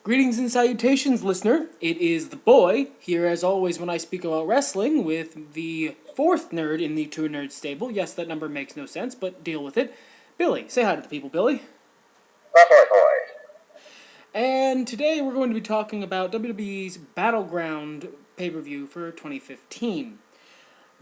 Greetings and salutations, listener. It is the boy, here as always when I speak about wrestling, with the fourth nerd in the True Nerd stable. Yes, that number makes no sense, but deal with it. Billy, say hi to the people, Billy. Boy. And today we're going to be talking about WWE's Battleground pay-per-view for 2015.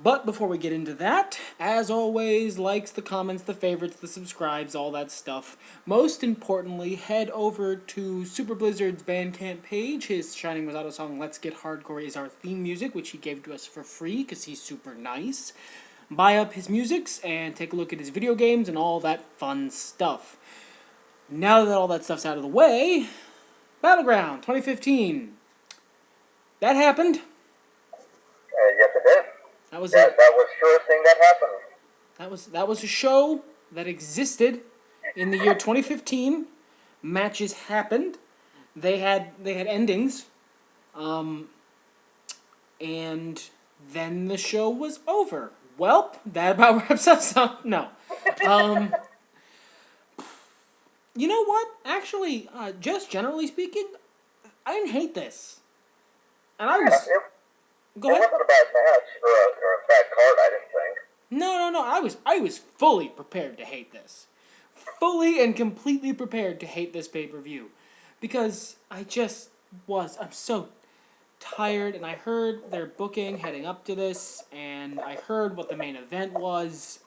But before we get into that, as always, likes, the comments, the favorites, the subscribes, all that stuff. Most importantly, head over to Super Blizzard's Bandcamp page. His Shining Rosado song, Let's Get Hardcore, is our theme music, which he gave to us for free because he's super nice. Buy up his musics and take a look at his video games and all that fun stuff. Now that all that stuff's out of the way, Battleground 2015. That happened. Yes, it did. That was that was sure a thing that happened. That was a show that existed in the year 2015. Matches happened. They had endings. And then the show was over. Welp, that about wraps us up. No. You know what? Actually, just generally speaking, I didn't hate this. And I was... Go ahead. It wasn't a bad match or a bad card, I didn't think. No. I was fully prepared to hate this. Fully and completely prepared to hate this pay-per-view. Because I'm so tired, and I heard their booking heading up to this, and I heard what the main event was,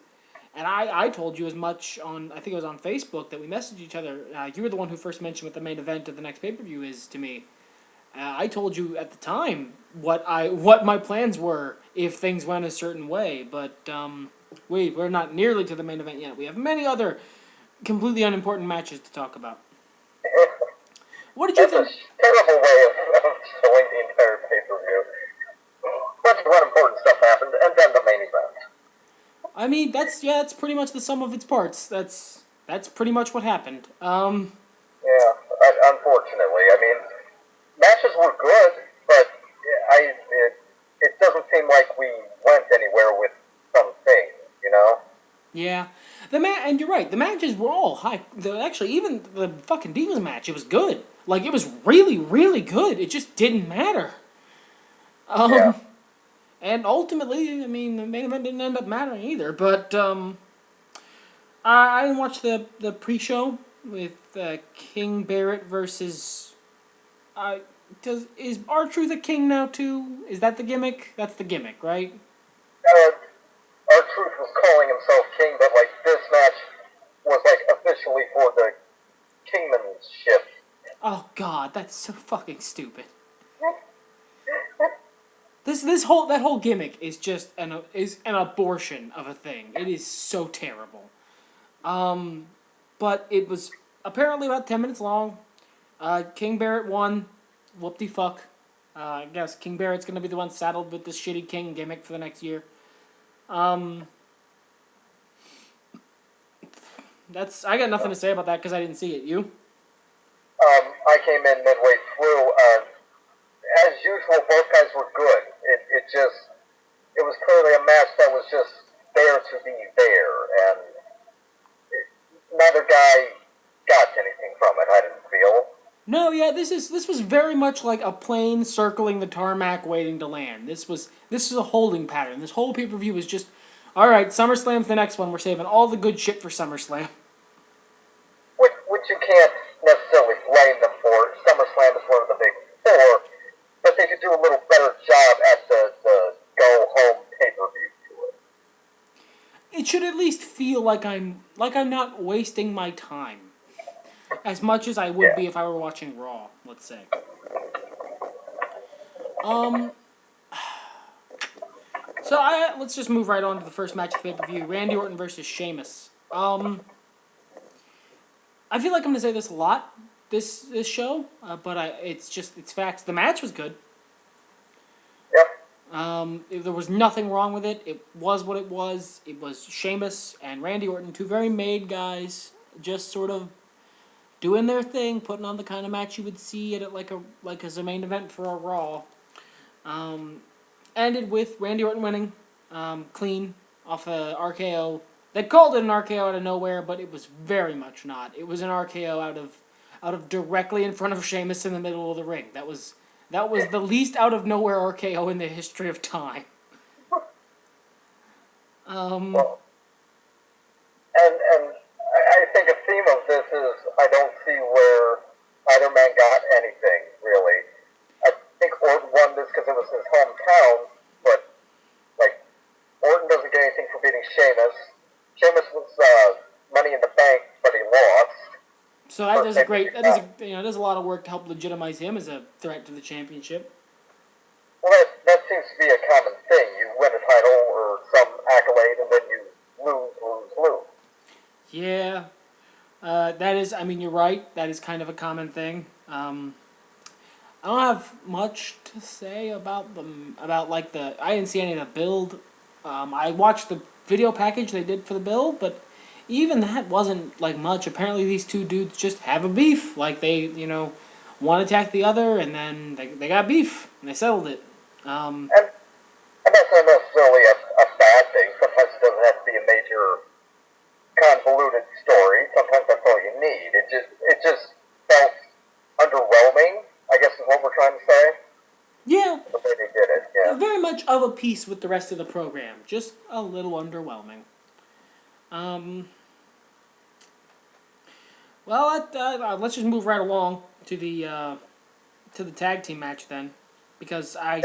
and I told you as much on, I think it was on Facebook, that we messaged each other. You were the one who first mentioned what the main event of the next pay-per-view is to me. I told you at the time what my plans were if things went a certain way, but we're not nearly to the main event yet. We have many other completely unimportant matches to talk about. What did you think? That's a terrible way of showing the entire pay-per-view. Bunch of unimportant stuff happened, and then the main event. I mean, that's pretty much the sum of its parts. That's pretty much what happened. Yeah, unfortunately. I mean, matches were good, but it doesn't seem like we went anywhere with some things, you know? Yeah. And you're right, the matches were all high. Actually, even the fucking Divas match, it was good. Like, it was really, really good. It just didn't matter. Yeah. And ultimately, I mean, the main event didn't end up mattering either, but, I didn't watch the pre-show with, King Barrett versus... is R-Truth a king now, too? Is that the gimmick? That's the gimmick, right? R-Truth was calling himself king, but, like, this match was, like, officially for the kingmanship. Oh, God, that's so fucking stupid. That whole gimmick is just an abortion of a thing. It is so terrible. But it was apparently about 10 minutes long. King Barrett won. Whoop-de-fuck. I guess King Barrett's gonna be the one saddled with this shitty king gimmick for the next year. I got nothing to say about that because I didn't see it. You? I came in midway through. As usual, both guys were good. It was clearly a match that was just there to be there, and neither guy got anything from it, I didn't feel. No, yeah, this was very much like a plane circling the tarmac waiting to land. This was a holding pattern. This whole pay-per-view was just, all right, SummerSlam's the next one. We're saving all the good shit for SummerSlam. Which you can't necessarily blame them for. SummerSlam is one of the big four, but they could do a little better job at the go-home pay-per-view to it. It should at least feel like I'm not wasting my time. As much as I would be if I were watching Raw, let's say. So let's just move right on to the first match of the pay-per-view. Randy Orton versus Sheamus. I feel like I'm going to say this a lot, this show, but it's facts. The match was good. Yep. There was nothing wrong with it. It was what it was. It was Sheamus and Randy Orton, two very made guys, just sort of doing their thing, putting on the kind of match you would see at like as a main event for a Raw. Ended with Randy Orton winning, clean off a RKO. They called it an RKO out of nowhere, but it was very much not. It was an RKO out of directly in front of Sheamus in the middle of the ring. That was the least out of nowhere RKO in the history of time. Well, and I think a theme of this is I don't see where either man got anything really. I think Orton won this because it was his hometown, but like Orton doesn't get anything for beating Sheamus. Sheamus was Money in the Bank, but he lost. So that is a great. There's a lot of work to help legitimize him as a threat to the championship. Well, that seems to be a common thing. You win a title or some accolade, and then you lose. Yeah, that is. I mean, you're right. That is kind of a common thing. I don't have much to say about them. About like I didn't see any of the build. I watched the video package they did for the build, but even that wasn't like much. Apparently, these two dudes just have a beef. Like they, one attacked the other, and then they got beef, and they settled it. And that's not necessarily a bad thing. Sometimes it doesn't have to be a major convoluted story. Sometimes that's all you need. It just felt underwhelming, I guess is what we're trying to say. Yeah. The way they did it, yeah. Very much of a piece with the rest of the program. Just a little underwhelming. Well, let's just move right along to the tag team match then, because I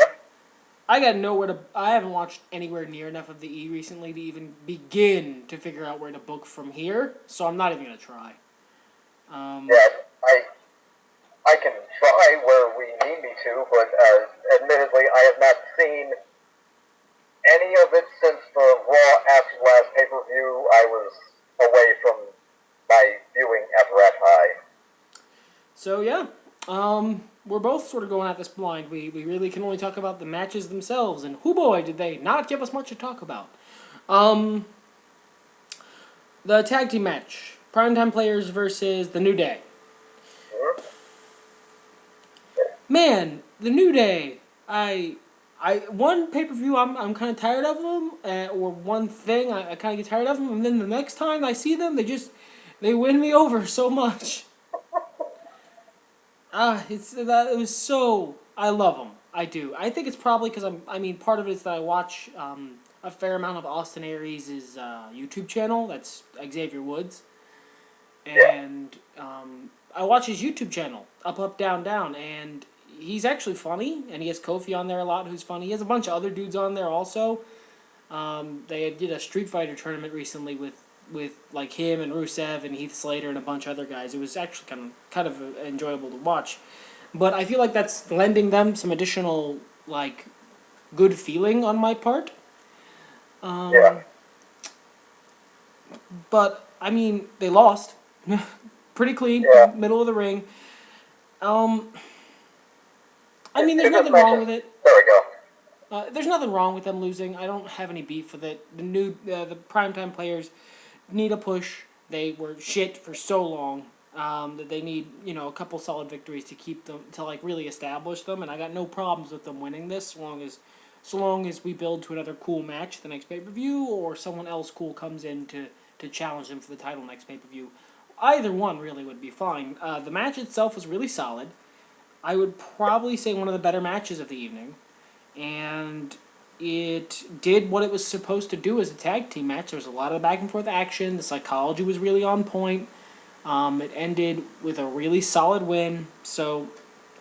got nowhere to. I haven't watched anywhere near enough of the E recently to even begin to figure out where to book from here. So I'm not even gonna try. I can try where we need me to, but admittedly, I have not seen any of it since the Raw after last pay-per-view. I was away from my viewing apparatus. So yeah, we're both sort of going at this blind. We really can only talk about the matches themselves, and whoo boy, did they not give us much to talk about. The tag team match, Primetime Players versus the New Day. Man, the New Day. One pay-per-view I'm kind of tired of them, or one thing I kind of get tired of them, and then the next time I see them, they win me over so much. It was so. I love them. I do. I think it's probably because part of it is that I watch a fair amount of Austin Aries' YouTube channel. That's Xavier Woods, and I watch his YouTube channel, Up, Down, Down, and he's actually funny, and he has Kofi on there a lot, who's funny. He has a bunch of other dudes on there also. They did a Street Fighter tournament recently with like him and Rusev and Heath Slater and a bunch of other guys. It was actually kind of enjoyable to watch. But I feel like that's lending them some additional like good feeling on my part. But I mean, they lost pretty clean, middle of the ring. There's nothing wrong with it. There we go. There's nothing wrong with them losing. I don't have any beef with it. The Primetime Players need a push. They were shit for so long that they need a couple solid victories to keep them to like really establish them. And I got no problems with them winning this, so long as we build to another cool match the next pay-per-view, or someone else cool comes in to challenge them for the title next pay-per-view. Either one really would be fine. The match itself was really solid. I would probably say one of the better matches of the evening, and it did what it was supposed to do as a tag team match. There was a lot of back and forth action. The psychology was really on point. It ended with a really solid win, so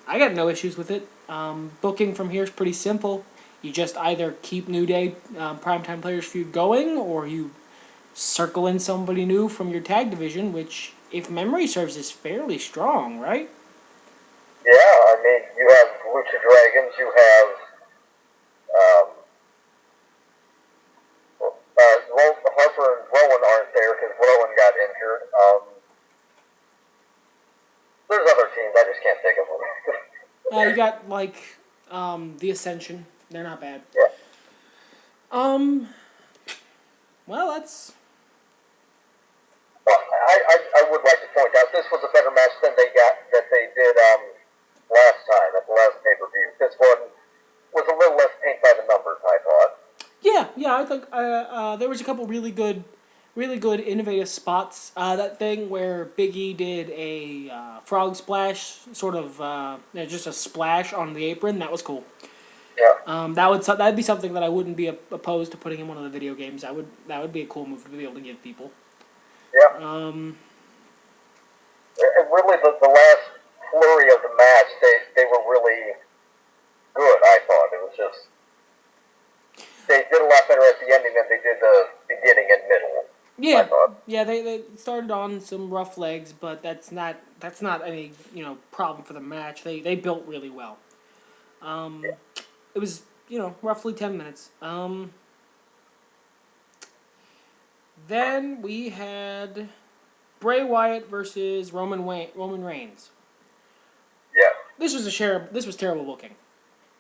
I got no issues with it. Booking from here is pretty simple. You just either keep New Day Primetime Players feud going, or you circle in somebody new from your tag division, which, if memory serves, is fairly strong, right? Yeah, you have Lucha Dragons, you have Harper and Rowan aren't there because Rowan got injured. There's other teams, I just can't think of them. You got, like, the Ascension. They're not bad. Yeah. Well, that's... Well, I would like to point out, this was a better match than they did last time, at the last pay-per-view. This one was a little less paint by the numbers, I thought. Yeah, I think there was a couple really good really good innovative spots. That thing where Big E did a frog splash, sort of just a splash on the apron. That was cool. Yeah. That'd be something that I wouldn't be opposed to putting in one of the video games. That would be a cool move to be able to give people. Yeah. And really, the last flurry of the match, they were really good. I thought it was just they did a lot better at the ending than they did the beginning and middle. I Yeah, thought. yeah, they started on some rough legs, but that's not any problem for the match. They built really well. Yeah. It was roughly 10 minutes. Then we had Bray Wyatt versus Roman Reigns. Yeah. This was terrible booking.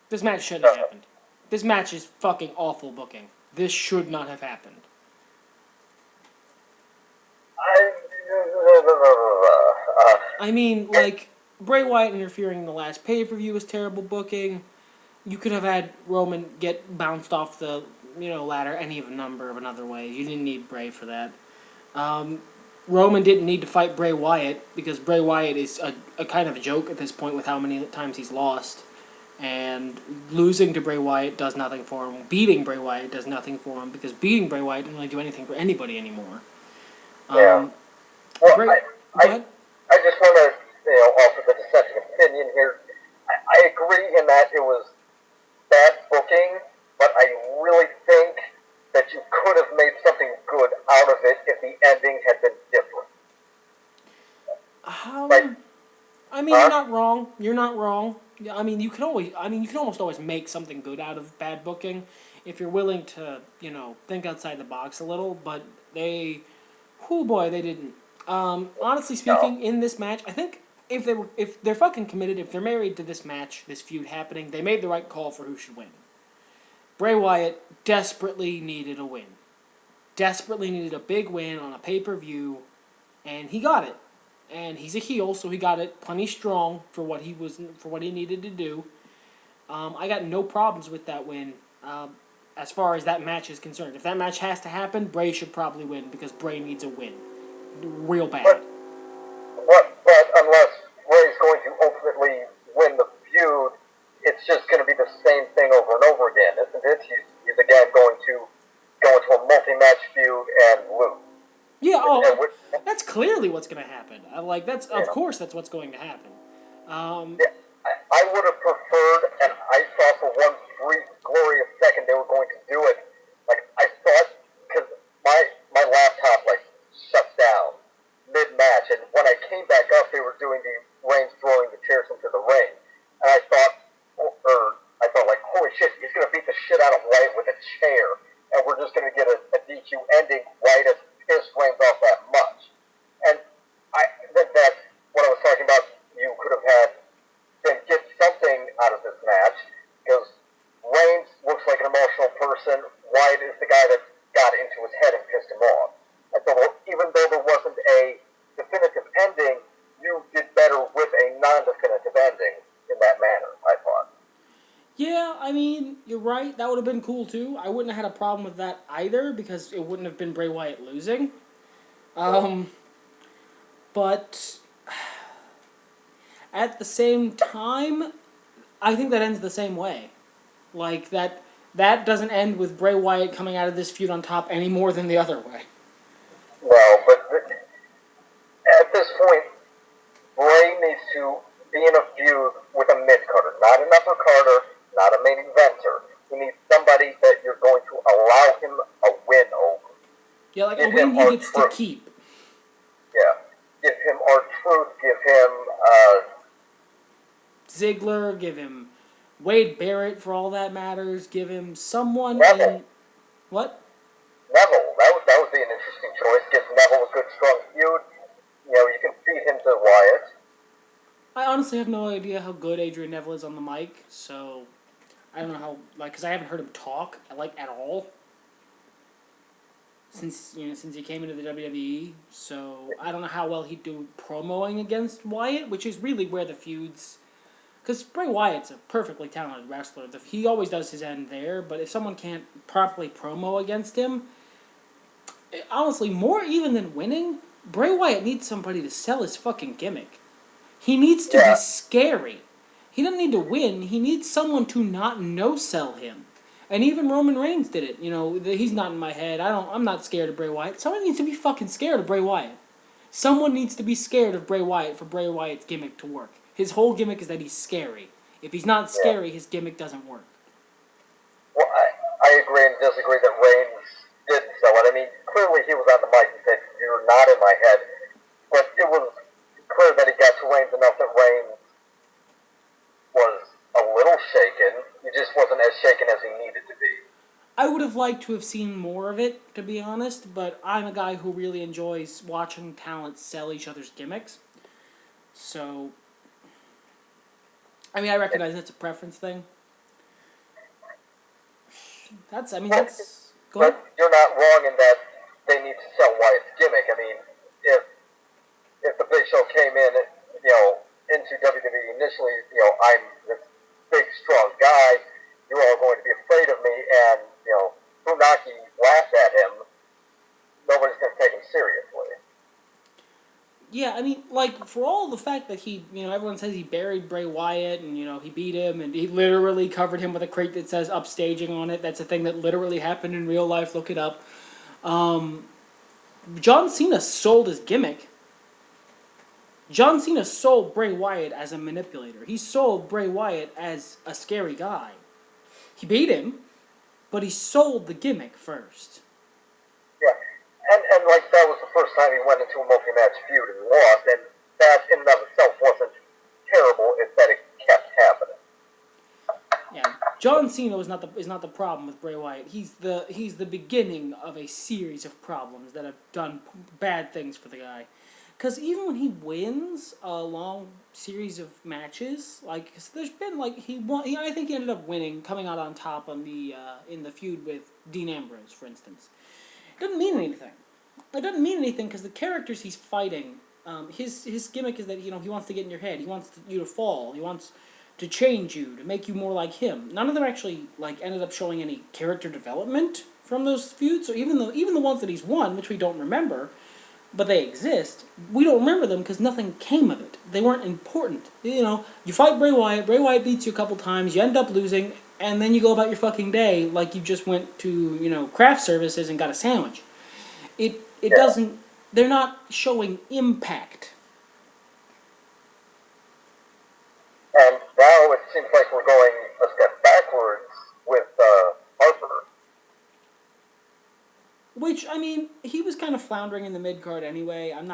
This match shouldn't have happened. This match is fucking awful booking. This should not have happened. I mean, like, Bray Wyatt interfering in the last pay-per-view was terrible booking. You could have had Roman get bounced off the, ladder any of a number of another ways. You didn't need Bray for that. Roman didn't need to fight Bray Wyatt because Bray Wyatt is a kind of a joke at this point with how many times he's lost. And losing to Bray Wyatt does nothing for him. Beating Bray Wyatt does nothing for him because beating Bray Wyatt doesn't really do anything for anybody anymore. Yeah. Well, Bray, I, go ahead. I just want to, offer the dissenting opinion here. I agree in that it was bad booking, but I really think that you could have made something good out of it if the ending had been different. Like, I mean, you're not wrong. You're not wrong. Yeah, I mean, you can almost always make something good out of bad booking if you're willing to, think outside the box a little. But they didn't. Honestly speaking, in this match, I think if they're fucking committed, if they're married to this match, this feud happening, they made the right call for who should win. Bray Wyatt desperately needed a win. Desperately needed a big win on a pay-per-view, and he got it. And he's a heel, so he got it plenty strong for what he needed to do. I got no problems with that win. As far as that match is concerned, if that match has to happen, Bray should probably win because Bray needs a win, real bad. But unless Ray's going to ultimately win the feud, it's just going to be the same thing over and over again, isn't it? He's again going to go into a multi-match feud and lose. Yeah, that's clearly what's going to happen. Of course that's what's going to happen. Yeah, I would have preferred, and I thought for one brief, glorious second they were going to do it. Like, I thought, because my laptop, shuts down mid-match, and when I came back up, they were doing the Reigns throwing the chairs into the ring. And I thought, holy shit, he's going to beat the shit out of Wyatt with a chair, and we're just going to get a DQ ending. Wyatt has pissed Reigns off that much. And that's what I was talking about. You could have had them get something out of this match, because Reigns looks like an emotional person. Wyatt is the guy that got into his head and pissed him off. And so even though there wasn't a definitive ending, you did better with a non-definitive ending in that manner, I thought. Yeah, I mean, you're right. That would have been cool, too. I wouldn't have had a problem with that either, because it wouldn't have been Bray Wyatt losing. But at the same time, I think that ends the same way. Like, that doesn't end with Bray Wyatt coming out of this feud on top any more than the other way. No, but at this point, Bray needs to be in a feud with a mid-carder, not an upper-carder, not a main eventer. He needs somebody that you're going to allow him a win over. Yeah, like a win he gets to keep. Yeah. Give him R-Truth, give him Ziggler, give him Wade Barrett for all that matters, give him someone Neville. in... What? Neville. That would be an interesting choice. Give Neville a good, strong feud. You can feed him to Wyatt. I honestly have no idea how good Adrian Neville is on the mic, so I don't know how, because I haven't heard him talk, at all. Since he came into the WWE, so I don't know how well he'd do promoing against Wyatt, which is really where the feuds... Because Bray Wyatt's a perfectly talented wrestler. He always does his end there, but if someone can't properly promo against him, honestly, more even than winning, Bray Wyatt needs somebody to sell his fucking gimmick. He needs to be Yeah. scary. He doesn't need to win. He needs someone to not no-sell him. And even Roman Reigns did it. You know, he's not in my head. I'm not scared of Bray Wyatt. Someone needs to be fucking scared of Bray Wyatt. Someone needs to be scared of Bray Wyatt for Bray Wyatt's gimmick to work. His whole gimmick is that he's scary. If he's not Yeah. scary, his gimmick doesn't work. Well, I agree and disagree that Reigns didn't sell it. I mean, clearly he was on the mic and said, "You're not in my head," but it was clear that he got to Reigns enough that Reigns was a little shaken. He just wasn't as shaken as he needed to be. I would have liked to have seen more of it, to be honest, but I'm a guy who really enjoys watching talent sell each other's gimmicks. So, I mean, I recognize that's a preference thing. That's. Go ahead. But you're not wrong in that they need to sell Wyatt's gimmick. I mean, if the Big Show came in, into WWE initially, I'm this big, strong guy. You're all going to be afraid of me, and Funaki laughed at him. Nobody's going to take him seriously. Yeah, I mean, like, for all the fact that he, everyone says he buried Bray Wyatt and, he beat him and he literally covered him with a crate that says upstaging on it. That's a thing that literally happened in real life. Look it up. John Cena sold his gimmick. John Cena sold Bray Wyatt as a manipulator. He sold Bray Wyatt as a scary guy. He beat him, but he sold the gimmick first. Yeah. And like that was the first time he went into a multi-match feud and lost, and that in and of itself wasn't terrible. It's that it kept happening. Yeah, John Cena is not the problem with Bray Wyatt. He's the beginning of a series of problems that have done bad things for the guy. Because even when he wins a long series of matches, like there's been like he won. I think he ended up winning, coming out on top on the in the feud with Dean Ambrose, for instance. It doesn't mean anything. It doesn't mean anything because the characters he's fighting, his gimmick is that he wants to get in your head. He wants you to fall. He wants to change you, to make you more like him. None of them actually ended up showing any character development from those feuds. So even the ones that he's won, which we don't remember, but they exist, we don't remember them because nothing came of it. They weren't important. You fight Bray Wyatt. Bray Wyatt beats you a couple times. You end up losing, and then you go about your fucking day like you just went to craft services and got a sandwich. It doesn't. They're not showing impact. And now it seems like we're going a step backwards with Harper. Which, I mean, he was kind of floundering in the mid card anyway. I'm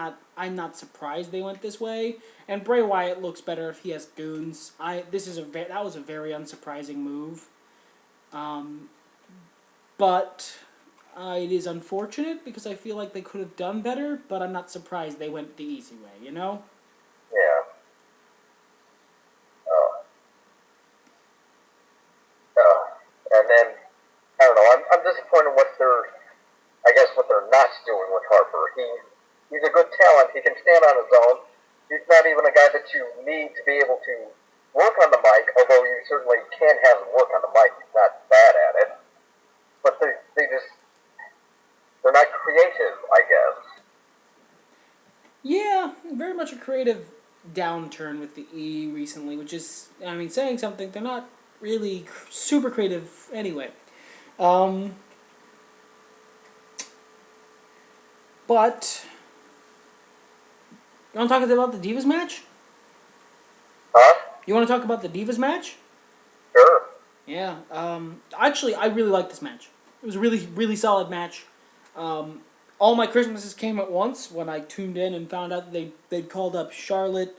not surprised they went this way. And Bray Wyatt looks better if he has goons. That was a very unsurprising move. But it is unfortunate because I feel like they could have done better. But I'm not surprised they went the easy way. Yeah. And then I don't know. I'm disappointed what they're not doing with Harper. He's a good talent. He can stand on his own. He's not even a guy that you need to be able to work on the mic, although you certainly can have him work on the mic. He's not bad at it. But they're not creative, I guess. Yeah, very much a creative downturn with the E recently, which is, saying something. They're not really super creative anyway. But you want to talk about the Divas match? Huh? You want to talk about the Divas match? Sure. Yeah. Actually, I really liked this match. It was a really, really solid match. All my Christmases came at once when I tuned in and found out that they'd called up Charlotte,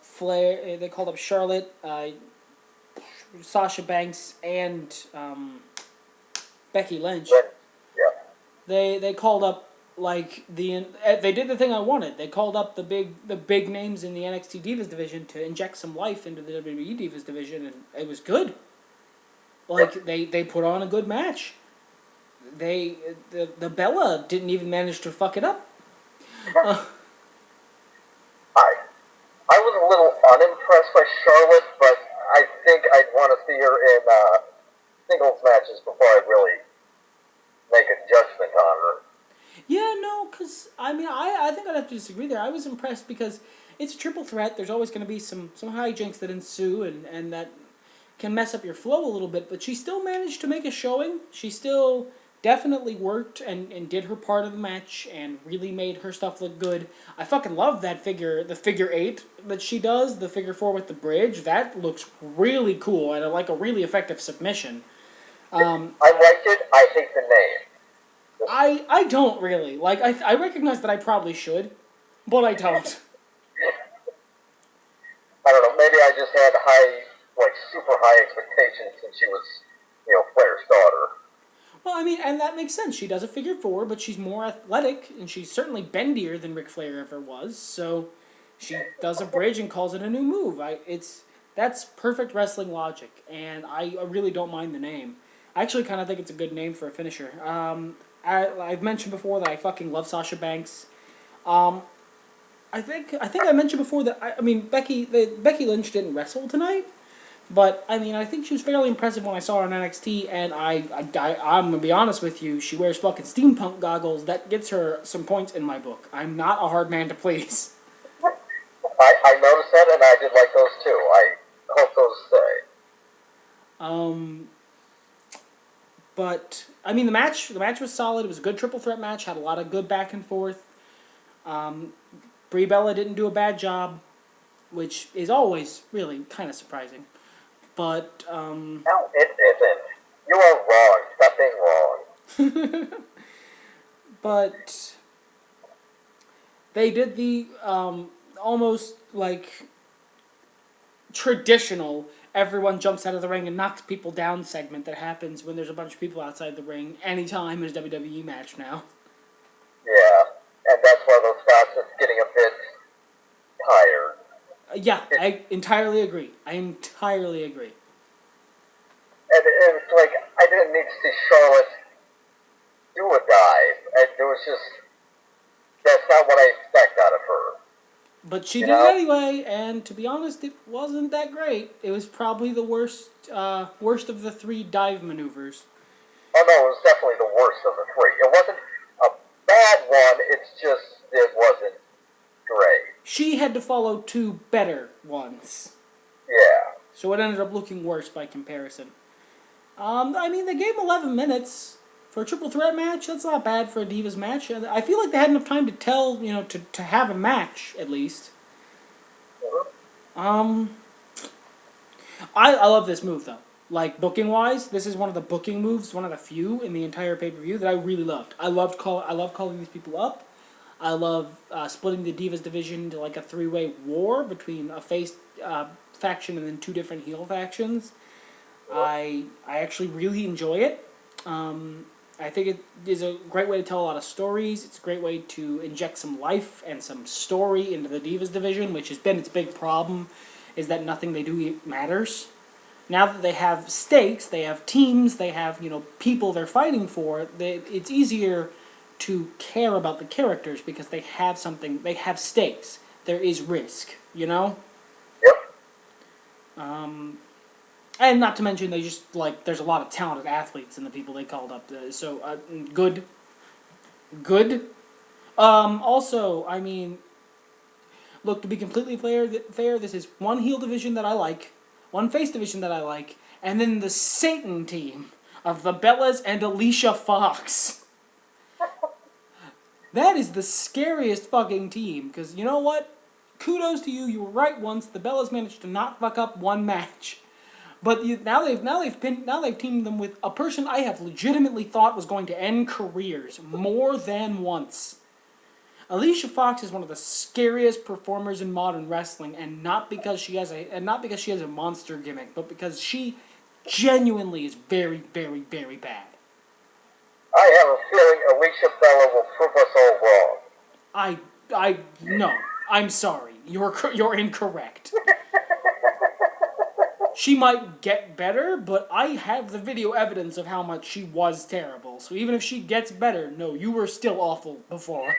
Flair. They called up Charlotte, Sasha Banks, and Becky Lynch. Yeah. They called up they did the thing I wanted. They called up the big names in the NXT Divas division to inject some life into the WWE Divas division, and it was good. They put on a good match. The Bella didn't even manage to fuck it up. I was a little unimpressed by Charlotte, but I think I'd want to see her in singles matches before I really make a judgment on her. Yeah, no, because, I mean, I think I'd have to disagree there. I was impressed because it's a triple threat. There's always going to be some hijinks that ensue and that can mess up your flow a little bit, but she still managed to make a showing. She still definitely worked and did her part of the match and really made her stuff look good. I fucking love that the figure eight that she does, the figure four with the bridge. That looks really cool and like a really effective submission. I like it. I hate the name. I don't really. Like, I recognize that I probably should, but I don't. I don't know. Maybe I just had super high expectations since she was, Flair's daughter. Well, I mean, and that makes sense. She does a figure four, but she's more athletic, and she's certainly bendier than Ric Flair ever was, so she does a bridge and calls it a new move. That's perfect wrestling logic, and I really don't mind the name. I actually kind of think it's a good name for a finisher. I've mentioned before that I fucking love Sasha Banks. I think I mentioned before that I mean Becky Lynch didn't wrestle tonight, but I mean I think she was fairly impressive when I saw her on NXT, and I'm gonna be honest with you, she wears fucking steampunk goggles. That gets her some points in my book. I'm not a hard man to please. I noticed that, and I did like those too. I hope those stay. But I mean the match was solid. It was a good triple threat match. Had a lot of good back and forth. Brie Bella didn't do a bad job, which is always really kind of surprising. But No, it isn't. You are wrong. Stop being wrong. but they did the almost like traditional everyone jumps out of the ring and knocks people down segment that happens when there's a bunch of people outside the ring anytime there's a WWE match now. Yeah, and that's one of those spots that's getting a bit tired. Yeah, I entirely agree. And it's like, I didn't need to see Charlotte do a dive. It was just, that's not what I expect out of her. But she did it anyway, and to be honest, it wasn't that great. It was probably the worst of the three dive maneuvers. Oh no, it was definitely the worst of the three. It wasn't a bad one, it wasn't great. She had to follow two better ones. Yeah. So it ended up looking worse by comparison. I mean, they gave 11 minutes for a triple threat match. That's not bad for a Divas match. I feel like they had enough time to tell, to have a match, at least. Mm-hmm. I love this move, though. Like, booking-wise, this is one of the booking moves, one of the few in the entire pay-per-view that I really loved. I love calling these people up. I love splitting the Divas division into, like, a three-way war between a face faction and then two different heel factions. I actually really enjoy it. I think it is a great way to tell a lot of stories. It's a great way to inject some life and some story into the Divas division, which has been its big problem, is that nothing they do matters. Now that they have stakes, they have teams, they have, people they're fighting for, it's easier to care about the characters because they have stakes. There is risk, Yep. And not to mention, they just, there's a lot of talented athletes in the people they called up. Good. Also, I mean, look, to be completely fair, this is one heel division that I like, one face division that I like, and then the Satan team of the Bellas and Alicia Fox. That is the scariest fucking team, because you know what? Kudos to you, you were right once. The Bellas managed to not fuck up one match. But now they've teamed them with a person I have legitimately thought was going to end careers more than once. Alicia Fox is one of the scariest performers in modern wrestling, and not because she has a monster gimmick, but because she genuinely is very, very, very bad. I have a feeling Alicia Bella will prove us all wrong. No. I'm sorry. You're incorrect. She might get better, but I have the video evidence of how much she was terrible. So even if she gets better, no, you were still awful before.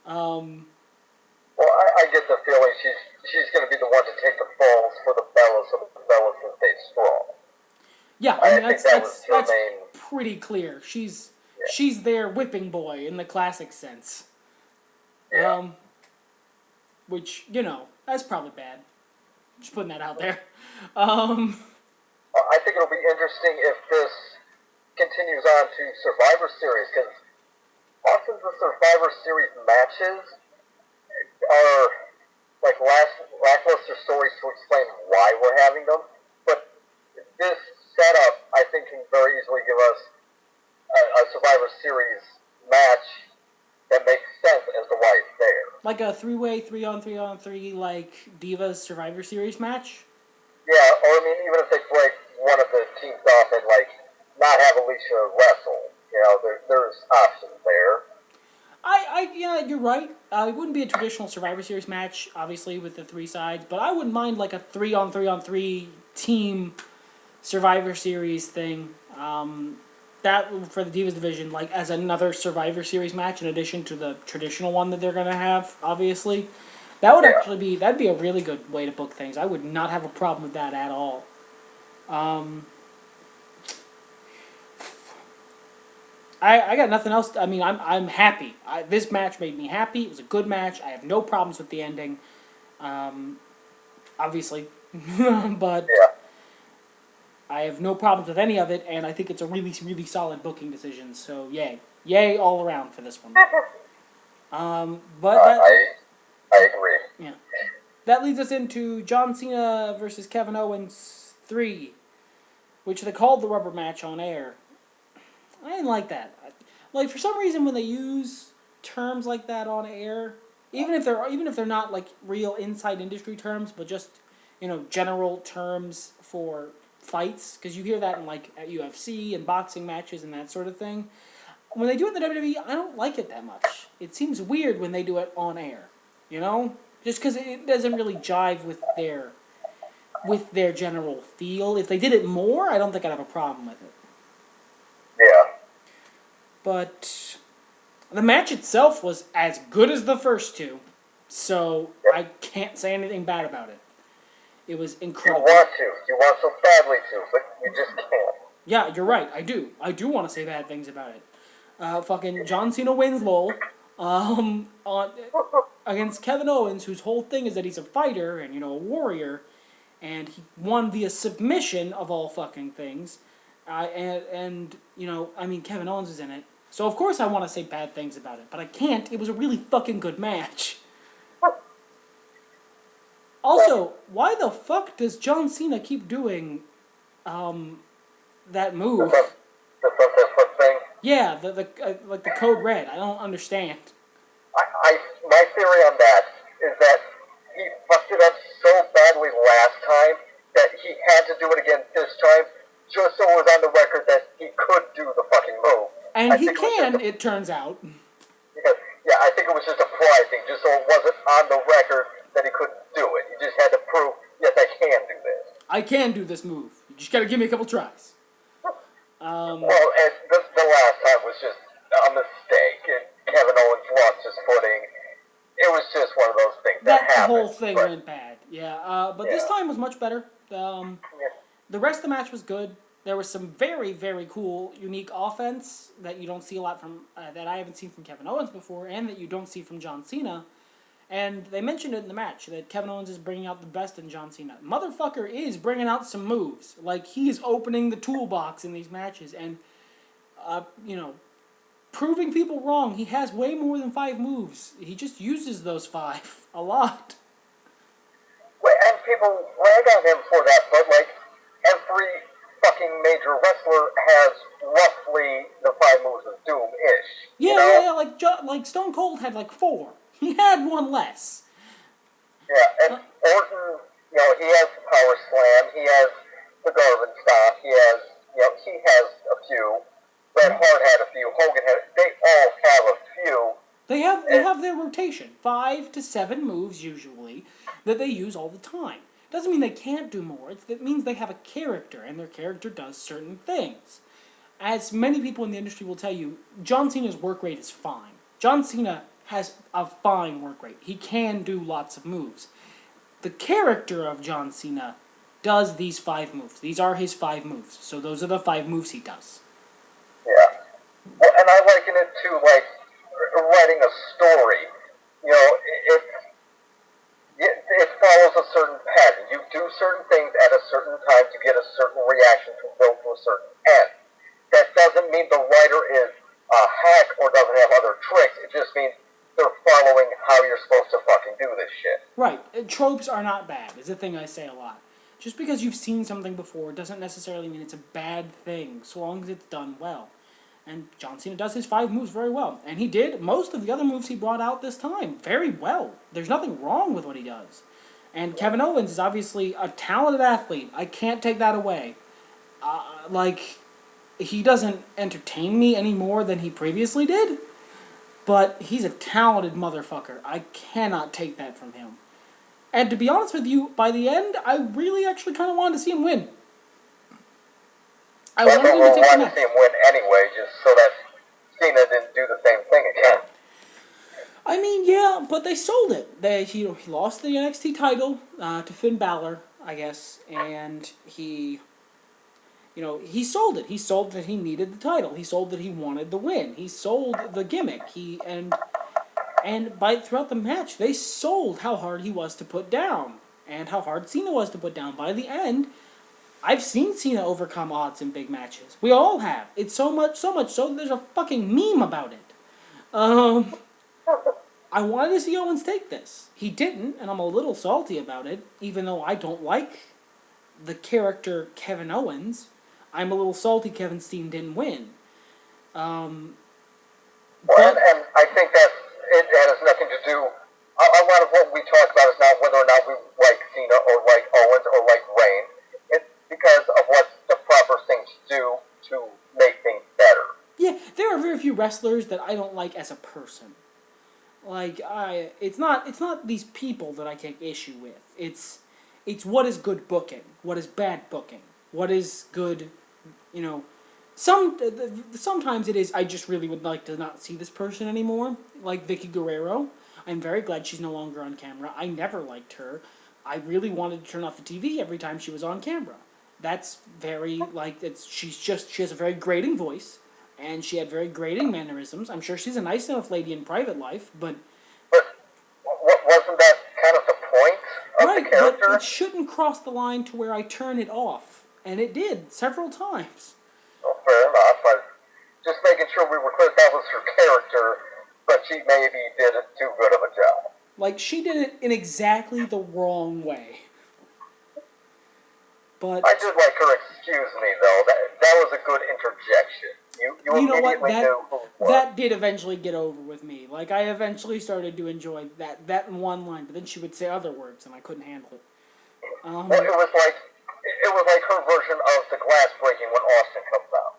Well, I get the feeling she's going to be the one to take the falls for the Bellas, so the Bellas can stay strong. Yeah, I mean, that's pretty clear. She's she's their whipping boy in the classic sense. Yeah. Which, you know, that's probably bad. Just putting that out there. I think it'll be interesting if this continues on to Survivor Series, because often the Survivor Series matches are like lackluster stories to explain why we're having them. But this setup, I think, can very easily give us a Survivor Series match that makes sense as to why it's there. Like a three-way, 3-on-3-on-3, like, Divas Survivor Series match? Yeah, or I mean, even if they break one of the teams off and, like, not have Alicia wrestle, you know, there's options there. Yeah, you're right. It wouldn't be a traditional Survivor Series match, obviously, with the three sides, but I wouldn't mind, like, a 3-on-3-on-3 team Survivor Series thing. That, for the Divas division, like, as another Survivor Series match in addition to the traditional one that they're going to have, obviously. That would actually be, that'd be a really good way to book things. I would not have a problem with that at all. I got nothing else. I mean, I'm happy. This match made me happy. It was a good match. I have no problems with the ending. Obviously. But I have no problems with any of it, and I think it's a really, really solid booking decision. So, yay. Yay all around for this one. But that, I agree. yeah. That leads us into John Cena versus Kevin Owens 3, which they called the rubber match on air. I didn't like that. Like, for some reason, when they use terms like that on air, even if they're not like real inside industry terms, but just, you know, general terms for fights, because you hear that in like at UFC and boxing matches and that sort of thing. When they do it in the WWE, I don't like it that much. It seems weird when they do it on air, you know, just because it doesn't really jive with their general feel. If they did it more, I don't think I'd have a problem with it. Yeah. But the match itself was as good as the first two, so I can't say anything bad about it. It was incredible. You want so badly to, but you just can't. Yeah, you're right. I do want to say bad things about it. Fucking John Cena wins, lol. Against Kevin Owens, whose whole thing is that he's a fighter and, you know, a warrior, and he won via submission of all fucking things. And you know, I mean, Kevin Owens is in it. So, of course, I want to say bad things about it. But I can't. It was a really fucking good match. Also, why the fuck does John Cena keep doing that move? The sunset flip thing? Yeah, like the code red. I don't understand. My theory on that is that he fucked it up so badly last time that he had to do it again this time, just so it was on the record that he could do the fucking move. And he can, it turns out. Yeah, I think it was just a pride thing, just so it wasn't on the record that he couldn't do it. He just had to prove, yes, I can do this. I can do this move. You just gotta give me a couple tries. Well, and the last time was just a mistake, and Kevin Owens lost his footing. It was just one of those things that happened. The whole thing went bad. Yeah, but this time was much better. The rest of the match was good. There was some very, very cool, unique offense that you don't see a lot from, that I haven't seen from Kevin Owens before, and that you don't see from John Cena. And they mentioned it in the match, that Kevin Owens is bringing out the best in John Cena. Motherfucker is bringing out some moves. Like, he is opening the toolbox in these matches, and, you know, proving people wrong. He has way more than 5 moves. He just uses those 5 a lot. And people rag on him for that, but, like, every fucking major wrestler has roughly the 5 moves of Doom-ish. Yeah, like Stone Cold had like 4. He had one less. Yeah, and Orton, you know, he has the Power Slam, he has the Garvin Stop, he has a few. Bret Hart had a few, Hogan had, they all have a few. They have their rotation, 5 to 7 moves usually, that they use all the time. Doesn't mean they can't do more. It means they have a character, and their character does certain things. As many people in the industry will tell you, John Cena's work rate is fine. John Cena has a fine work rate. He can do lots of moves. The character of John Cena does these 5 moves. These are his 5 moves. So those are the 5 moves he does. Yeah. Well, and I liken it to like writing a story. You know, it follows a certain pattern. You do certain things at a certain time to get a certain reaction to build to a certain end. That doesn't mean the writer is a hack or doesn't have other tricks. It just means they're following how you're supposed to fucking do this shit. Right. Tropes are not bad, is a thing I say a lot. Just because you've seen something before doesn't necessarily mean it's a bad thing, so long as it's done well. And John Cena does his 5 moves very well. And he did most of the other moves he brought out this time very well. There's nothing wrong with what he does. And Kevin Owens is obviously a talented athlete. I can't take that away. He doesn't entertain me any more than he previously did. But he's a talented motherfucker. I cannot take that from him. And to be honest with you, by the end, I really actually kind of wanted to see him win. I wanted him to take the match. To see him win anyway, just so that Cena didn't do the same thing again. I mean, yeah, but they sold it. He lost the NXT title to Finn Balor, I guess, and he sold it. He sold that he needed the title. He sold that he wanted the win. He sold the gimmick. Throughout the match, they sold how hard he was to put down and how hard Cena was to put down. By the end, I've seen Cena overcome odds in big matches. We all have. It's so much so there's a fucking meme about it. I wanted to see Owens take this. He didn't, and I'm a little salty about it, even though I don't like the character Kevin Owens. I'm a little salty Kevin Steen didn't win. And I think that it has nothing to do. A lot of what we talk about is not whether or not we like Cena or like Owens or like Reigns. It's because of what the proper things do to make things better. Yeah, there are very few wrestlers that I don't like as a person. It's not these people that I take issue with. It's what is good booking, what is bad booking, what is good, sometimes it is, I just really would like to not see this person anymore, like Vicky Guerrero. I'm very glad she's no longer on camera. I never liked her. I really wanted to turn off the TV every time she was on camera. That's very, she has a very grating voice, and she had very grating mannerisms. I'm sure she's a nice enough lady in private life, but wasn't that kind of the point of the character? But it shouldn't cross the line to where I turn it off, and it did several times. Oh, fair enough. I just making sure we were clear that was her character, but she maybe did too good of a job. She did it in exactly the wrong way. But I did like her excuse me, though. That was a good interjection. You know what? knew who it was. That did eventually get over with me. I eventually started to enjoy that in one line, but then she would say other words, and I couldn't handle it. Well, it was like her version of the glass breaking when Austin comes out.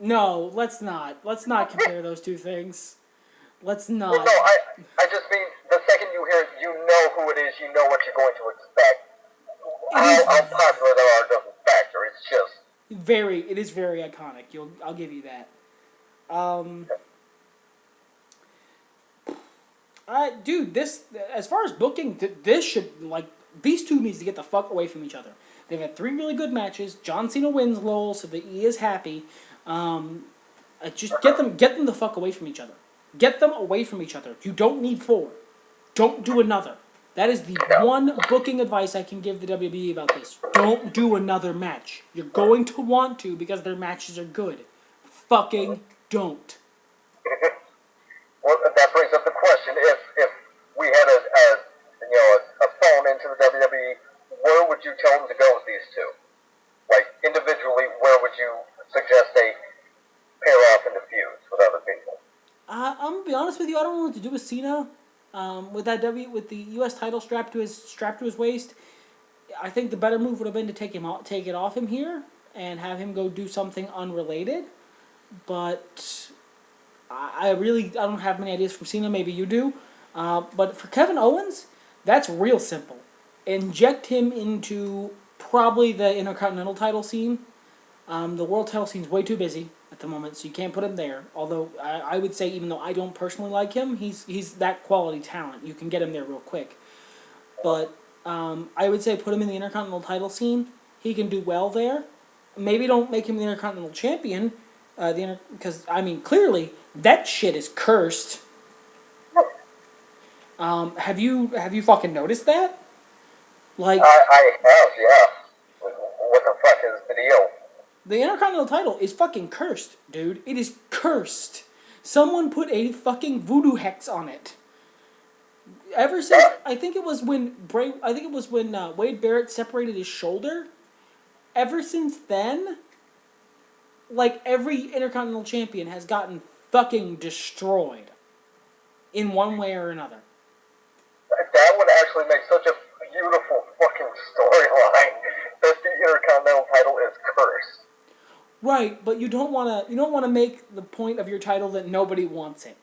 No, let's not compare those two things. Let's not. Well, no, I just mean the second you hear it, you know who it is. You know what you're going to expect. How popular they are doesn't factor. It's just it is very iconic. I'll give you that. Dude, this, as far as booking, this should, these two needs to get the fuck away from each other. They've had 3 really good matches. John Cena wins, lol, so the E is happy. Just get them the fuck away from each other. Get them away from each other. You don't need 4. Don't do another. That is the one booking advice I can give the WWE about this. Don't do another match. You're going to want to because their matches are good. Fucking don't. Well, that brings up the question: if we had a phone into the WWE, where would you tell them to go with these two? Individually, where would you suggest they pair off into feuds with other people? I'm gonna be honest with you. I don't know what to do with Cena. With the U.S. title strapped to his waist, I think the better move would have been to take it off him here and have him go do something unrelated. But I don't have many ideas from Cena. Maybe you do. But for Kevin Owens, that's real simple. Inject him into probably the Intercontinental title scene. The World title scene's way too busy at the moment, so you can't put him there. Although I would say, even though I don't personally like him, he's that quality talent. You can get him there real quick. But I would say put him in the Intercontinental title scene. He can do well there. Maybe don't make him the Intercontinental champion. Because I mean, clearly that shit is cursed. Have you fucking noticed that? Like I have, yeah. What the fuck is the deal? the Intercontinental title is fucking cursed, dude. It is cursed. Someone put a fucking voodoo hex on it. Ever since I think it was when Wade Barrett separated his shoulder. Ever since then, like every Intercontinental Champion has gotten fucking destroyed in one way or another. That would actually make such a beautiful fucking storyline that the Intercontinental title is cursed. Right, but you don't wanna make the point of your title that nobody wants it.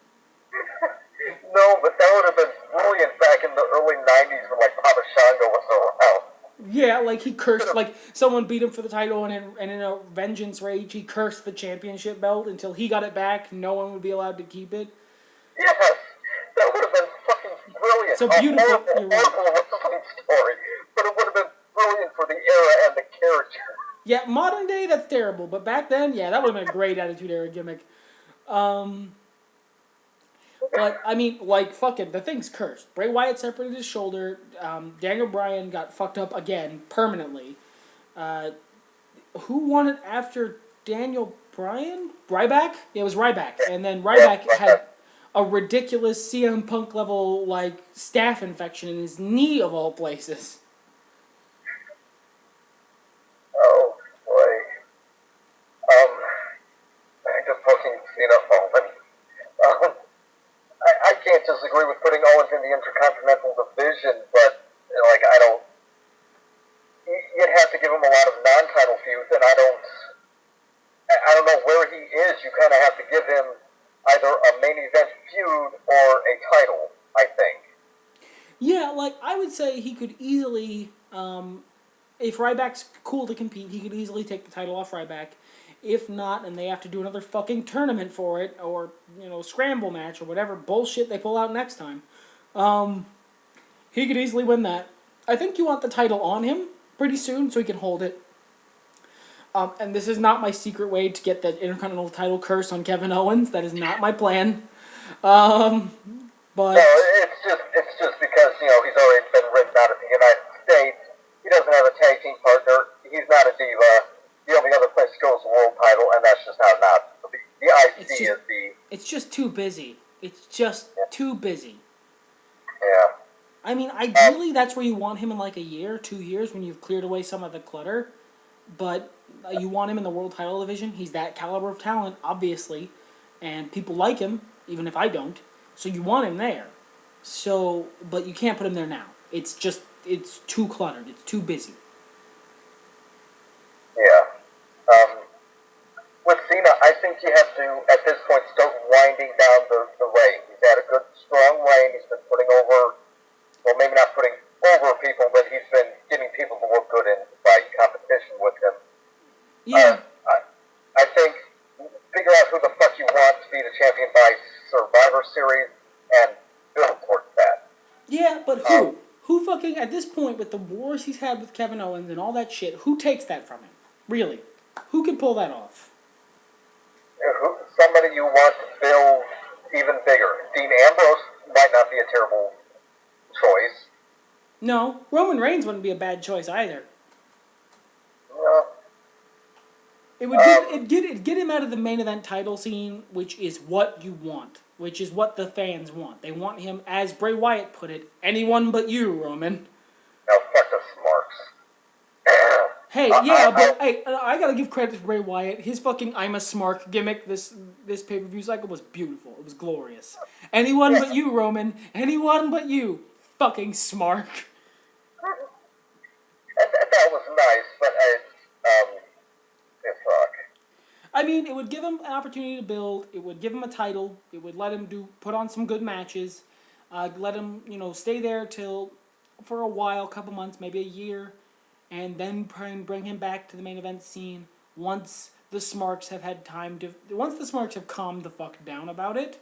No, but that would have been brilliant back in the early 90s when, like, Papa Shango was around. Yeah, like he cursed, like someone beat him for the title, and in a vengeance rage, he cursed the championship belt until he got it back. No one would be allowed to keep it. Yes, that would have been fucking brilliant. So beautiful. Horrible wrestling story, but it would have been brilliant for the era and the character. Yeah, modern day that's terrible, but back then, yeah, that would have been a great Attitude Era gimmick. But I mean, like, fucking, the thing's cursed. Bray Wyatt separated his shoulder. Daniel Bryan got fucked up again permanently. Who won it after Daniel Bryan? Ryback? Yeah, it was Ryback. And then Ryback had a ridiculous CM Punk level, like, staph infection in his knee of all places. Oh, boy. I just fucking seen a moment. I can't disagree with putting Owens in the Intercontinental Division, but, like, I don't... You'd have to give him a lot of non-title feuds, and I don't know where he is. You kind of have to give him either a main event feud or a title, I think. Yeah, like, I would say he could easily, if Ryback's cool to compete, he could easily take the title off Ryback. If not, and they have to do another fucking tournament for it, or, scramble match, or whatever bullshit they pull out next time, he could easily win that. I think you want the title on him pretty soon so he can hold it. And this is not my secret way to get the Intercontinental title curse on Kevin Owens. That is not my plan. But no, it's just because he's already been written out of the United States. He doesn't have a tag team partner. He's not a diva. The only other place to go is the world title, and that's just not. The IC is the. It's just too busy. It's just too busy. Yeah. I mean, ideally, that's where you want him in like a year, 2 years, when you've cleared away some of the clutter. But you want him in the world title division. He's that caliber of talent, obviously, and people like him, even if I don't. So you want him there. So, but you can't put him there now. It's too cluttered. It's too busy. Yeah. With Cena, I think you have to, at this point, start winding down the reign. He's had a good, strong reign. He's been putting over, well, maybe not putting over people, but he's been getting people to look good in by competition with him. Yeah. I think figure out who the fuck you want to be the champion by Survivor Series and build towards that. Yeah, but who? Who fucking, at this point, with the wars he's had with Kevin Owens and all that shit, who takes that from him? Really? Who can pull that off? Somebody you want to build even bigger. Dean Ambrose might not be a terrible choice. No, Roman Reigns wouldn't be a bad choice either. No. It would get him out of the main event title scene, which is what you want, which is what the fans want. They want him, as Bray Wyatt put it, anyone but you, Roman. Now fuck the Smarks. Hey, I gotta give credit to Bray Wyatt. His fucking "I'm a Smark" gimmick this pay-per-view cycle was beautiful. It was glorious. Anyone but you, Roman. Anyone but you, fucking Smark. That was nice, but fuck. I mean, it would give him an opportunity to build. It would give him a title. It would let him put on some good matches. Let him, stay there for a while, a couple months, maybe a year, and then bring him back to the main event scene once the Smarks have had time to. Once the Smarks have calmed the fuck down about it.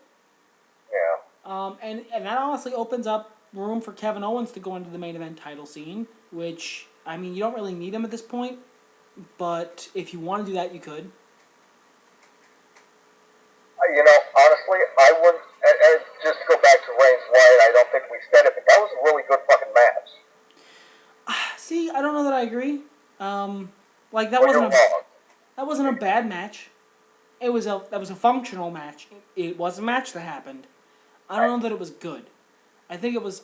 Yeah. And that honestly opens up room for Kevin Owens to go into the main event title scene, which, I mean, you don't really need him at this point, but if you want to do that, you could. See, I don't know that I agree. Like Well, you're wrong. that wasn't a bad match. That was a functional match. It was a match that happened. I don't know that it was good. I think it was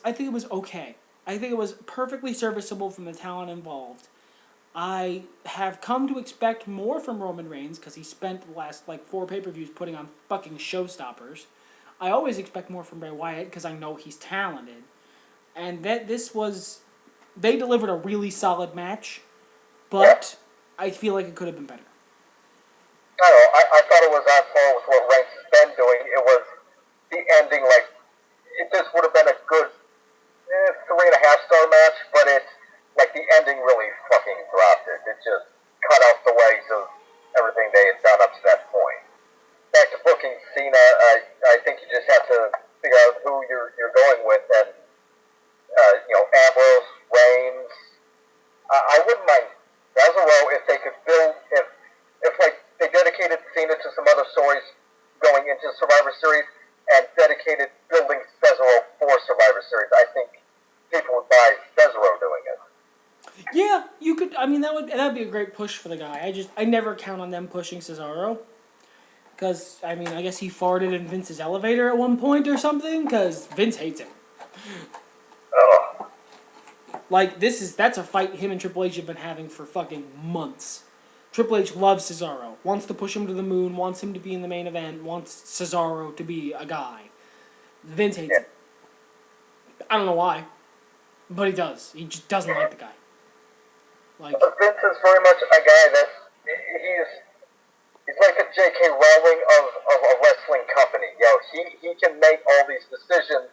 okay. I think it was perfectly serviceable from the talent involved. I have come to expect more from Roman Reigns because he spent the last like 4 pay-per-views putting on fucking showstoppers. I always expect more from Bray Wyatt because I know he's talented. And that this was they delivered a really solid match, but I feel like it could have been better. I don't know. I thought it was on par with what Reigns has been doing. It was the ending, like, this would have been a good 3.5-star match, but it's like the ending really fucking dropped it. It just cut off the legs of everything they had done up to that point. Back to booking Cena, I think you just have to figure out who you're going with, and Ambrose, Reigns. I wouldn't mind Cesaro if they could build if like they dedicated Cena to some other stories going into Survivor Series and dedicated building Cesaro for Survivor Series. I think people would buy Cesaro doing it. Yeah, you could. I mean, that'd be a great push for the guy. I never count on them pushing Cesaro. Because, I mean, I guess he farted in Vince's elevator at one point or something, because Vince hates him. Oh. Like, that's a fight him and Triple H have been having for fucking months. Triple H loves Cesaro, wants to push him to the moon, wants him to be in the main event, wants Cesaro to be a guy. Vince hates him. I don't know why, but he does. He just doesn't like the guy. Like, Vince is very much a guy that he's like a J.K. Rowling of a wrestling company. He can make all these decisions,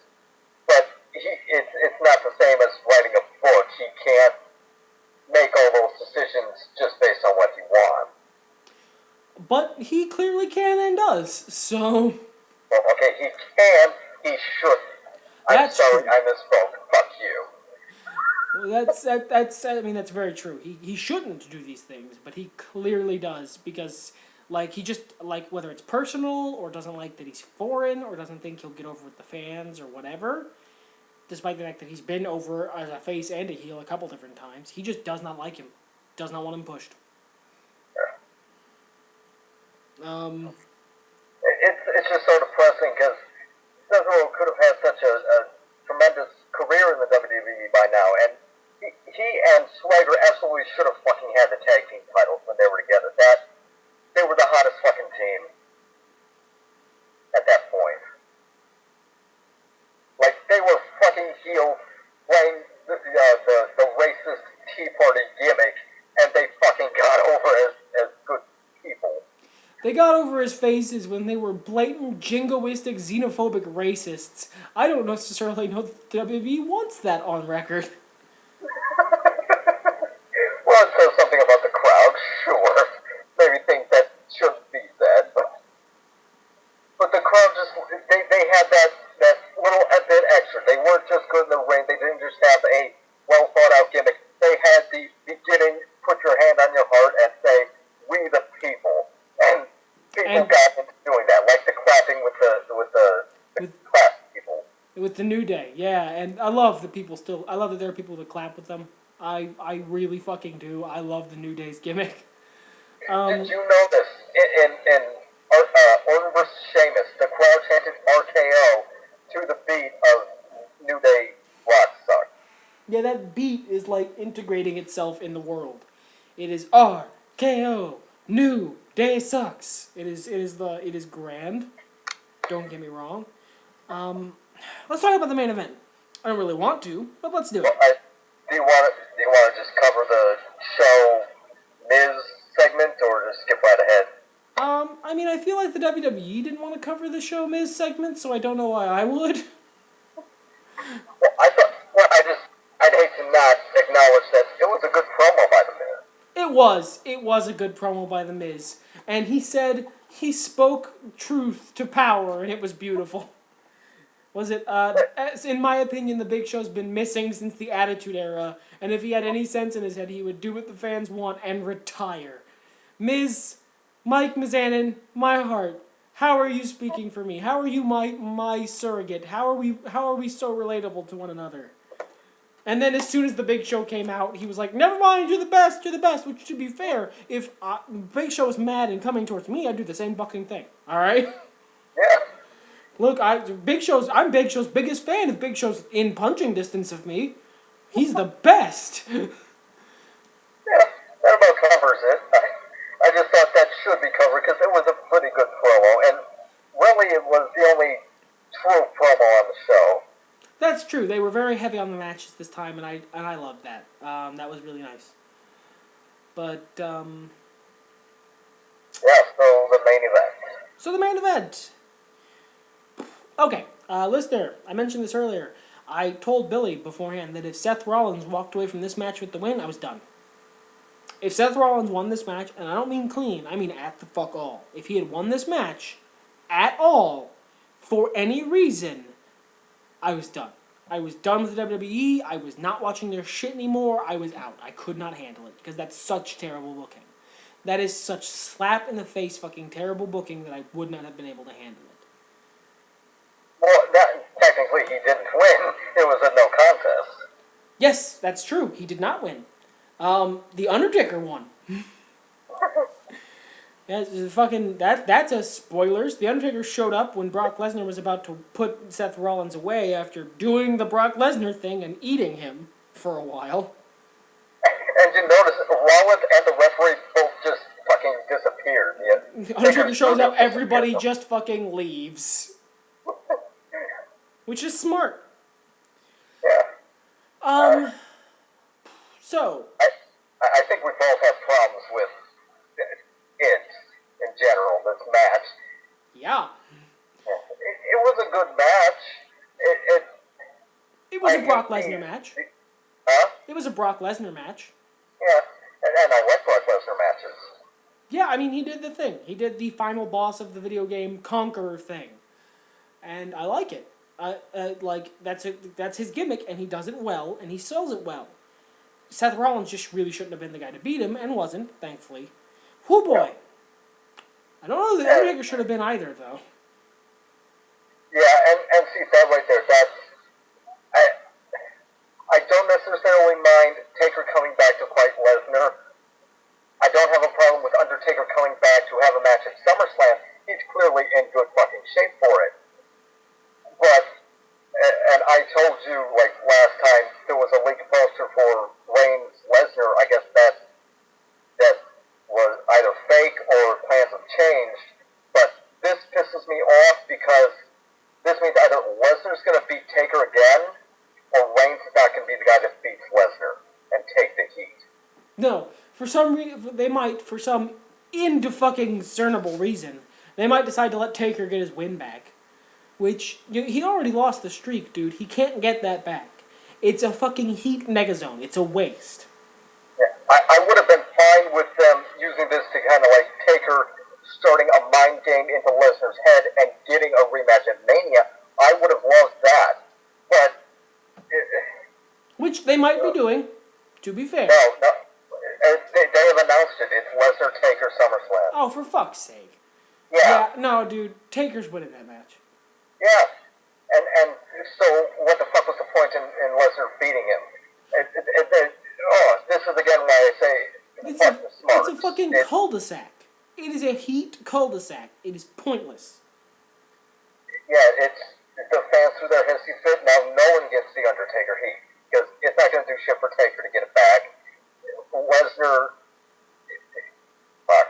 but it's not the same as writing a book. He can't make all those decisions just based on what he wants. but he clearly can and does, so... Well, okay, he can, he shouldn't. I'm sorry, I misspoke. Fuck you. Well, that's very true. He shouldn't do these things, but he clearly does because, like, he just, like, whether it's personal or doesn't like that he's foreign or doesn't think he'll get over with the fans or whatever, despite the fact that he's been over as a face and a heel a couple different times, he just does not like him. Does not want him pushed. It's just so depressing because Cesaro could have had such a tremendous career in the WWE by now, and he and Swagger absolutely should have fucking had the tag team titles when they were together. They were the hottest fucking team at that point. Like, they were fucking heels playing the racist Tea Party gimmick, and they fucking got over as good people. They got over his faces when they were blatant, jingoistic, xenophobic racists. I don't necessarily know that the WWE wants that on record. Well, it says something about the crowd, sure. Maybe things that shouldn't be said, but the crowd just, they had that little bit extra. They weren't just good in the ring. They didn't just have a well-thought-out gimmick. They had the beginning, put your hand on your heart and say, we the people. And people got into doing that, like the clapping with the clap people. With the New Day, yeah, and I love that there are people that clap with them. I really fucking do. I love the New Day's gimmick. Did you know this? In Orton vs. Sheamus, the crowd chanted RKO to the beat of New Day Rock Suck. Yeah, that beat is like integrating itself in the world. It is RKO, New Day Sucks. It is grand. Don't get me wrong. Let's talk about the main event. I don't really want to, but let's do it. Well, do you want to just cover the show Miz segment or just skip right ahead? I mean, I feel like the WWE didn't want to cover the show Miz segment, so I don't know why I would. Well, I'd hate to not acknowledge that it was a good promo by the Miz. It was a good promo by the Miz, and he spoke truth to power, and it was beautiful. Was it, in my opinion, the Big Show's been missing since the Attitude Era, and if he had any sense in his head, he would do what the fans want and retire. Miz, Mike Mizanin, my heart, how are you speaking for me? How are you my surrogate? How are we so relatable to one another? And then as soon as the Big Show came out, he was like, "Never mind, you're the best, you're the best." Which, to be fair, if Big Show was mad and coming towards me, I'd do the same fucking thing. All right. Yeah. Look, I'm Big Show's biggest fan. If Big Show's in punching distance of me, he's the best. Yeah, that about covers it. I just thought that should be covered because it was a pretty good promo, and really it was the only true promo on the show. That's true. They were very heavy on the matches this time, and I loved that. That was really nice. But Yeah, so the main event. So the main event. Okay, listener, I mentioned this earlier. I told Billy beforehand that if Seth Rollins walked away from this match with the win, I was done. If Seth Rollins won this match, and I don't mean clean, I mean at the fuck all. If he had won this match at all, for any reason, I was done. I was done with the WWE. I was not watching their shit anymore. I was out. I could not handle it because that's such terrible booking. That is such slap in the face fucking terrible booking that I would not have been able to handle it. Well, technically he didn't win. It was a no contest. Yes, that's true. He did not win. The Undertaker won. That's a spoilers. The Undertaker showed up when Brock Lesnar was about to put Seth Rollins away after doing the Brock Lesnar thing and eating him for a while. And you notice Rollins and the referee both just fucking disappeared. The Undertaker shows up, everybody just fucking leaves. Which is smart. Yeah. So I think we both have problems with it in general, this match. Yeah. It was a good match. It was a Brock Lesnar match. Huh? It was a Brock Lesnar match. Yeah, and I like Brock Lesnar matches. Yeah, I mean, he did the thing. He did the final boss of the video game Conqueror thing. And I like it. That's his gimmick, and he does it well, and he sells it well. Seth Rollins just really shouldn't have been the guy to beat him, and wasn't, thankfully. Whoo boy. I don't know if the Undertaker should have been either, though. Yeah, and see, that right there, I don't necessarily mind Taker coming back to fight Lesnar. I don't have a problem with Undertaker coming back to have a match at SummerSlam. He's clearly in good fucking shape for it. But, and I told you, like, last time, there was a leaked poster for Reigns Lesnar. I guess that was either fake or plans have changed. But this pisses me off because this means either Lesnar's going to beat Taker again, or Reigns is not going to be the guy that beats Lesnar and take the heat. No, for some reason, they might, for some indiscernible reason, they might decide to let Taker get his win back. Which, he already lost the streak, dude. He can't get that back. It's a fucking heat negazone. It's a waste. Yeah, I would have been fine with them using this to kind of like Taker starting a mind game into Lesnar's head and getting a rematch at Mania. I would have loved that. But... which they might be doing, to be fair. No. They have announced it. It's Lesnar, Taker, SummerSlam. Oh, for fuck's sake. Yeah. No, dude. Taker's winning that match. Yeah. And so what the fuck was the point in Lesnar beating him? This is again why I say it's a fucking cul-de-sac. It is a heat cul-de-sac. It is pointless. Yeah, it's the fans threw their hissy fit. Now no one gets the Undertaker heat because it's not going to do shit for Taker to get it back. Lesnar, fuck.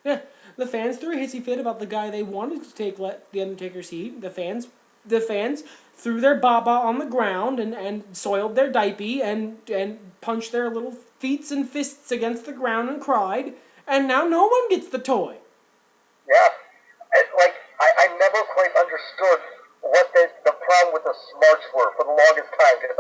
Yeah, the fans threw a hissy fit about the guy they wanted to take the Undertaker's heat. The fans threw their baba on the ground and soiled their diaper and punched their little feet and fists against the ground and cried. And now no one gets the toy. Yeah, I never quite understood what the problem with the smarts were for the longest time because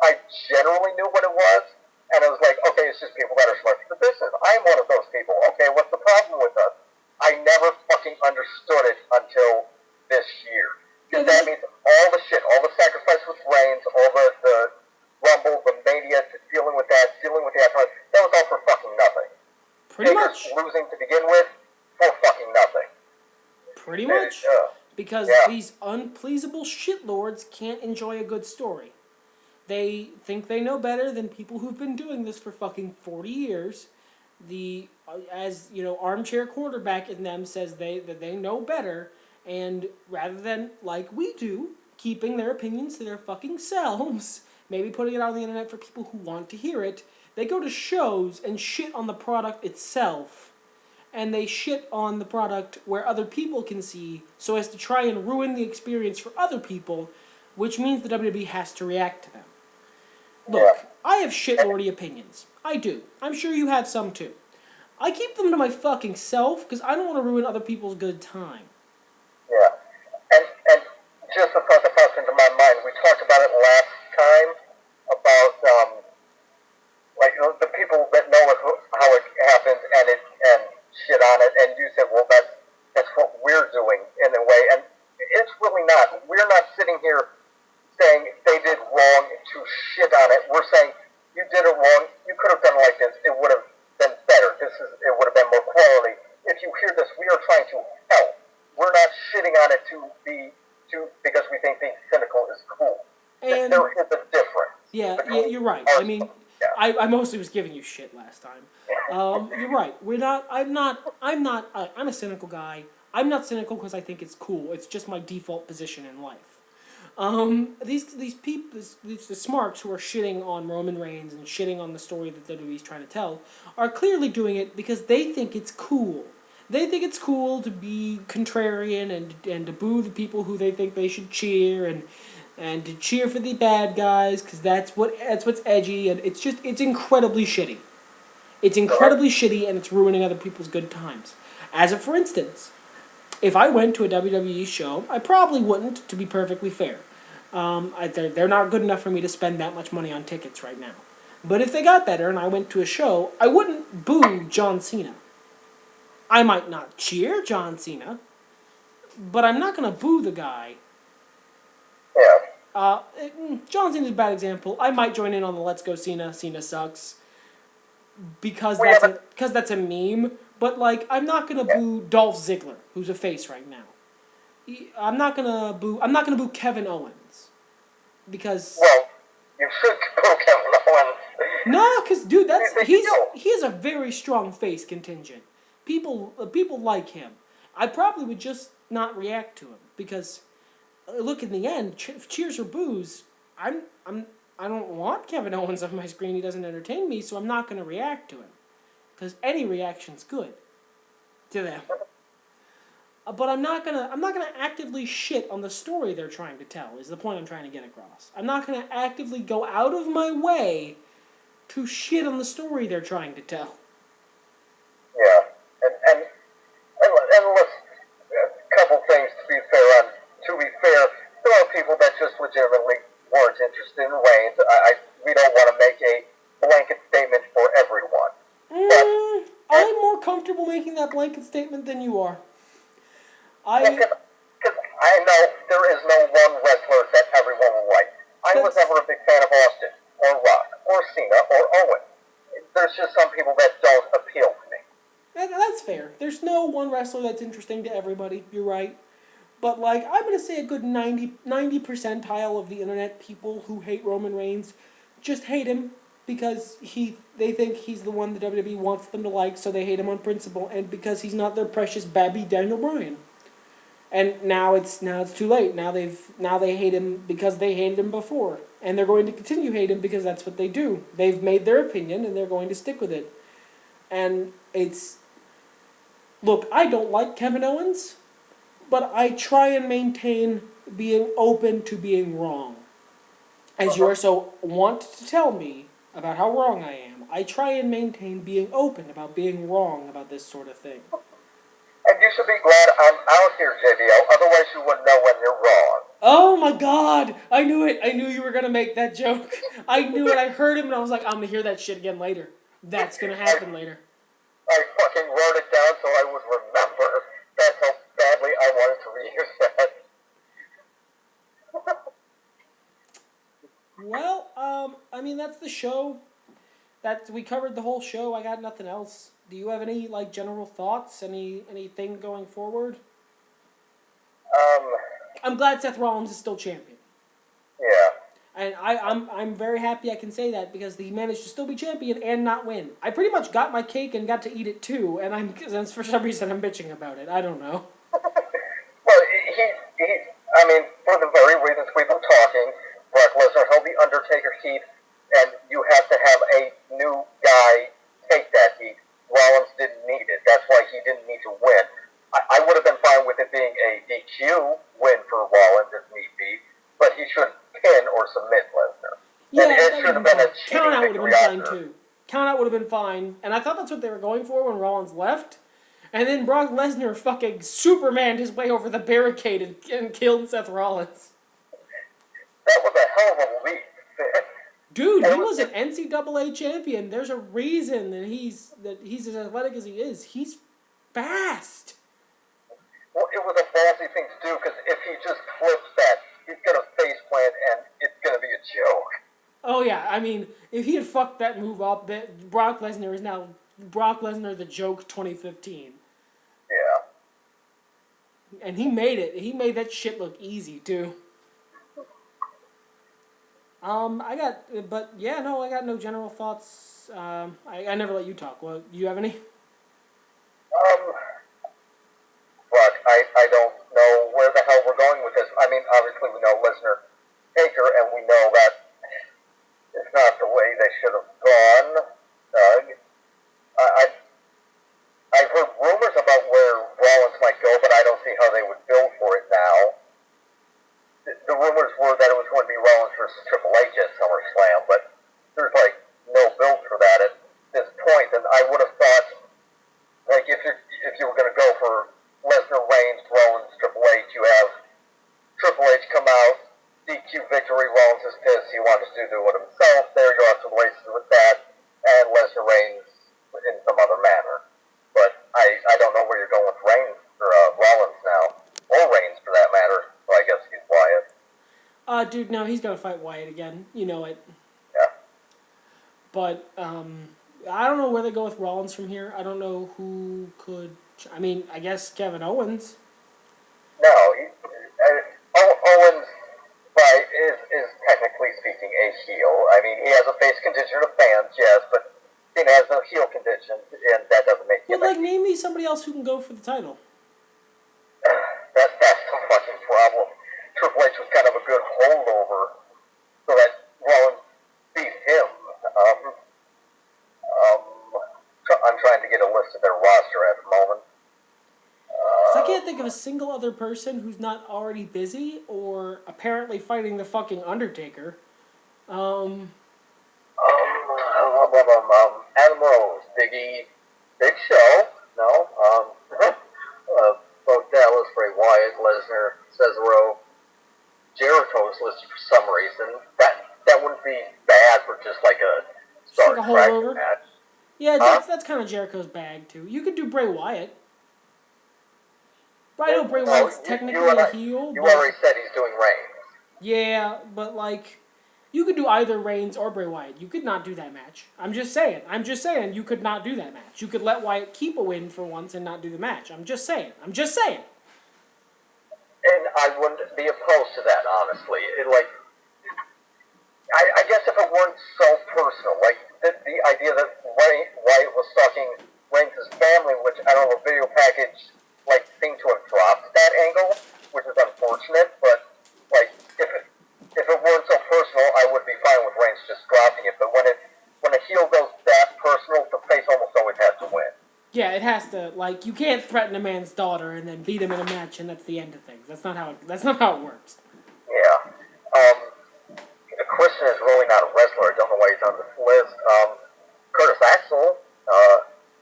I generally knew what it was. And I was like, okay, it's just people that are smart for the business. I'm one of those people. Okay, what's the problem with us? I never fucking understood it until this year. Because that means all the shit, all the sacrifice with Reigns, all the Rumble, the Mania, dealing with that, dealing with the afterlife, that was all for fucking nothing. Pretty Taker's much. losing to begin with for fucking nothing. Pretty much. Because these unpleasable shitlords can't enjoy a good story. They think they know better than people who've been doing this for fucking 40 years. As you know, armchair quarterback in them says that they know better, and rather than like we do, keeping their opinions to their fucking selves, maybe putting it on the internet for people who want to hear it, they go to shows and shit on the product itself, and they shit on the product where other people can see, so as to try and ruin the experience for other people, which means the WWE has to react to them. Look, Yeah. I have shitlordy opinions. I do. I'm sure you have some too. I keep them to my fucking self because I don't want to ruin other people's good time. Yeah. And just a thought that popped into my mind. We talked about it last time about like the people that know it, how it happened and shit on it, and you said, well, that's what we're doing in a way, and it's really not. We're not sitting here saying they did wrong to shit on it. We're saying you did it wrong. You could have done it like this. It would have been better. It would have been more quality. If you hear this, we are trying to help. We're not shitting on it because we think being cynical is cool. And there is a difference. Yeah, you're right. I mean, yeah. I mostly was giving you shit last time. You're right. I'm a cynical guy. I'm not cynical because I think it's cool. It's just my default position in life. These people, the smarks who are shitting on Roman Reigns and shitting on the story that WWE's trying to tell, are clearly doing it because they think it's cool. They think it's cool to be contrarian and to boo the people who they think they should cheer and to cheer for the bad guys because that's what's edgy, and it's incredibly shitty. It's incredibly shitty, and it's ruining other people's good times. As for instance, if I went to a WWE show, I probably wouldn't, to be perfectly fair. They're not good enough for me to spend that much money on tickets right now. But if they got better and I went to a show, I wouldn't boo John Cena. I might not cheer John Cena, but I'm not going to boo the guy. Yeah. John Cena's a bad example. I might join in on the "Let's Go Cena, Cena sucks" because that's a meme. But like, I'm not gonna boo Dolph Ziggler, who's a face right now. I'm not gonna boo Kevin Owens because Well, you should boo Kevin Owens. no, because dude, he has a very strong face contingent. People like him. I probably would just not react to him because look, in the end, cheers or boos, I don't want Kevin Owens on my screen. He doesn't entertain me, so I'm not going to react to him because any reaction's good to them. But I'm not gonna actively shit on the story they're trying to tell. Is the point I'm trying to get across? I'm not gonna actively go out of my way to shit on the story they're trying to tell. Yeah, and listen, a couple things to be fair on. To be fair, there are people that just legitimately weren't interested in Reigns. We don't want to make a blanket statement for everyone. I'm more comfortable making that blanket statement than you are. Because I know there is no one wrestler that everyone will like. I was never a big fan of Austin, or Rock, or Cena, or Owen. There's just some people that don't appeal to me. That's fair. There's no one wrestler that's interesting to everybody. You're right. But, like, I'm going to say a good 90 percentile of the internet people who hate Roman Reigns just hate him because they think he's the one the WWE wants them to like, so they hate him on principle, and because he's not their precious babby Daniel Bryan. And now it's too late. Now they hate him because they hated him before, and they're going to continue to hate him because that's what they do. They've made their opinion, and they're going to stick with it. And look, I don't like Kevin Owens, but I try and maintain being open to being wrong. As you are so want to tell me about how wrong I am, I try and maintain being open about being wrong about this sort of thing. And you should be glad I'm out here, JBL. Otherwise, you wouldn't know when you're wrong. Oh my God! I knew it. I knew you were gonna make that joke. I knew it. I heard him, and I was like, I'm gonna hear that shit again later. That's gonna happen later. I fucking wrote it down so I would remember. That's how badly I wanted to reuse that. Well, I mean, that's the show. We covered the whole show. I got nothing else. Do you have any, like, general thoughts? Anything going forward? I'm glad Seth Rollins is still champion. Yeah. And I'm very happy I can say that because he managed to still be champion and not win. I pretty much got my cake and got to eat it too, and for some reason I'm bitching about it. I don't know. Well, I mean, for the very reasons we've been talking, Brock Lesnar held the Undertaker heat, and you have to have a new guy take that heat. Rollins didn't need it. That's why he didn't need to win. I would have been fine with it being a DQ win for Rollins if need be, but he shouldn't pin or submit Lesnar. Yeah, and it should have been a cheating count out would have victory been fine after. too. Count out would have been fine, and I thought that's what they were going for when Rollins left. And then Brock Lesnar fucking Supermaned his way over the barricade and killed Seth Rollins. That was a hell of a leap. Dude, he was an NCAA champion. There's a reason that he's as athletic as he is. He's fast. Well, it was a ballsy thing to do because if he just flips that, he's gonna face plant and it's gonna be a joke. Oh yeah, I mean, if he had fucked that move up, that Brock Lesnar is now Brock Lesnar the Joke 2015. Yeah. And he made it. He made that shit look easy too. I got no general thoughts. I never let you talk. Well, do you have any? But I don't know where the hell we're going with this. I mean, obviously we know Lesnar, Taker, and we know that it's not the way they should have gone, Doug. I've heard rumors about where Rollins might go, but I don't see how they would build for it now. The rumors were that it was going to be Rollins versus Triple H at SummerSlam, but there's like no build for that at this point. And I would have thought, like, if you were going to go for Lesnar, Reigns, Rollins, Triple H, you have Triple H come out, DQ victory, Rollins is pissed, he wanted to do it himself, there you are to the races with that, and Lesnar reigns in some other manner. But I don't know where you're going with Reigns, or Rollins now, or Reigns for that matter, well, I guess he's Wyatt. Dude, no, he's gonna fight Wyatt again. You know it. Yeah. But, I don't know where they go with Rollins from here. I don't know who could... I mean, I guess Kevin Owens. No, Owens is technically speaking a heel. I mean, he has a face contingent of fans, yes, but he has no heel contingent, and that doesn't make him. Well, like, name me somebody else who can go for the title. That's the fucking problem. Triple H was kind of a good holdover so that Rollins beat him. I'm trying to get a list of their roster at the moment. So I can't think of a single other person who's not already busy or apparently fighting the fucking Undertaker. Adam Rose, Biggie, Big Show, no, both Dallas, Bray Wyatt, Lesnar, Cesaro, Jericho is listed for some reason. That wouldn't be bad for just like a start like a practice holdover? match. Yeah, that's kind of Jericho's bag, too. You could do Bray Wyatt. I know Bray Wyatt's technically a heel, You but... already said he's doing Reigns. Yeah, but, like, you could do either Reigns or Bray Wyatt. You could not do that match. I'm just saying, you could not do that match. You could let Wyatt keep a win for once and not do the match. I'm just saying. And I wouldn't be opposed to that, honestly. I guess if it weren't so personal, like the idea that Wyatt was stalking Reigns' family, which I don't know, a video package seemed to have dropped that angle, which is unfortunate. But if it weren't so personal, I would be fine with Reigns just dropping it. But when a heel goes that personal, the face almost always has to win. Yeah, it has to. Like, you can't threaten a man's daughter and then beat him in a match, and that's the end of things. That's not how it works. Yeah. Christian is really not a wrestler. I don't know why he's on this list. Curtis Axel,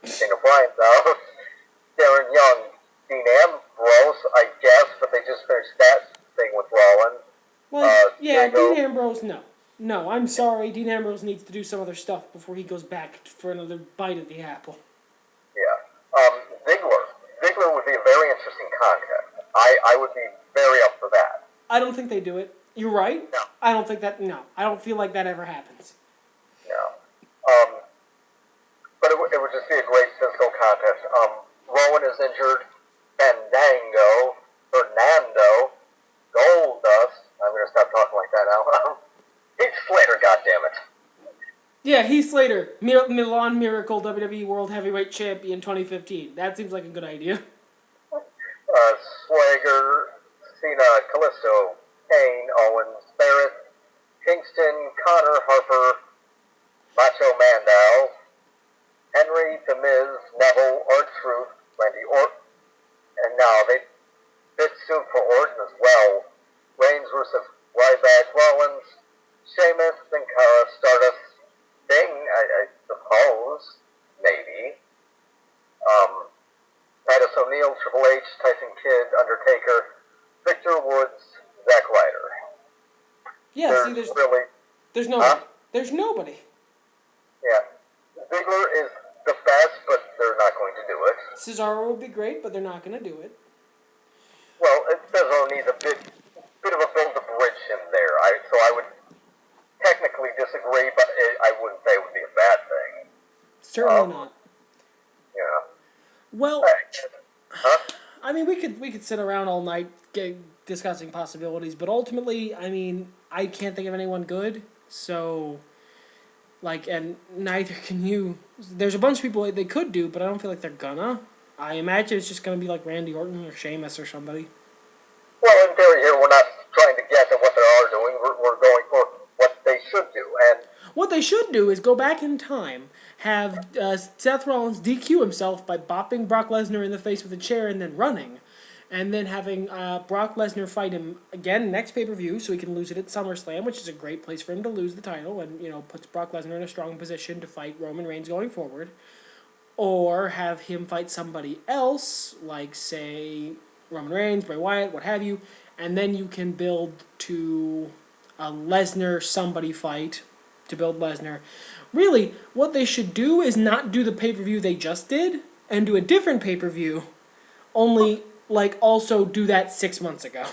King of Bryan, Darren Young, Dean Ambrose, I guess, but they just finished that thing with Rollins. Well, yeah, Dean Ambrose, no. No, I'm sorry. Dean Ambrose needs to do some other stuff before he goes back for another bite at the apple. Yeah. Ziggler would be a very interesting contest. I would be very up for that. I don't think they do it. You're right. No. I don't feel like that ever happens. No. But it would just be a great physical contest. Rowan is injured. Fernando, Goldust. I'm going to stop talking like that now. Heath Slater, goddammit. Yeah, Heath Slater, Milan Miracle WWE World Heavyweight Champion 2015. That seems like a good idea. Swagger, Cena, Callisto, Kane, Owens, Barrett, Kingston, Connor, Harper, Macho Mandow, Henry, The Miz, Neville, R-Truth, Randy Orton, and now they bit soon for Orton as well. Reigns versus Ryback, Rollins, Sheamus, Sin Cara, Stardust, Sting, I suppose, maybe. Titus O'Neil, Triple H, Tyson Kidd, Undertaker, Victor Woods, Zack Ryder. Yeah, there's nobody. Huh? There's nobody. Yeah. Ziggler is the best, but they're not going to do it. Cesaro would be great, but they're not going to do it. Well, Cesaro needs a bit of a build a bridge in there. So I would technically disagree, but I wouldn't say it would be a bad thing. Certainly not. Yeah. Well, huh? I mean, we could sit around all night discussing possibilities, but ultimately, I mean, I can't think of anyone good. So, like, and neither can you. There's a bunch of people they could do, but I don't feel like they're gonna. I imagine it's just gonna be like Randy Orton or Sheamus or somebody. Well, in theory, here we're not trying to guess at what they are doing. We're going for what they should do, and what they should do is go back in time, have Seth Rollins DQ himself by bopping Brock Lesnar in the face with a chair and then running, and then having Brock Lesnar fight him again next pay-per-view so he can lose it at SummerSlam, which is a great place for him to lose the title and, you know, puts Brock Lesnar in a strong position to fight Roman Reigns going forward. Or have him fight somebody else, like, say, Roman Reigns, Bray Wyatt, what have you, and then you can build to a Lesnar somebody fight to build Lesnar. Really, what they should do is not do the pay-per-view they just did and do a different pay-per-view, only, like, also do that 6 months ago.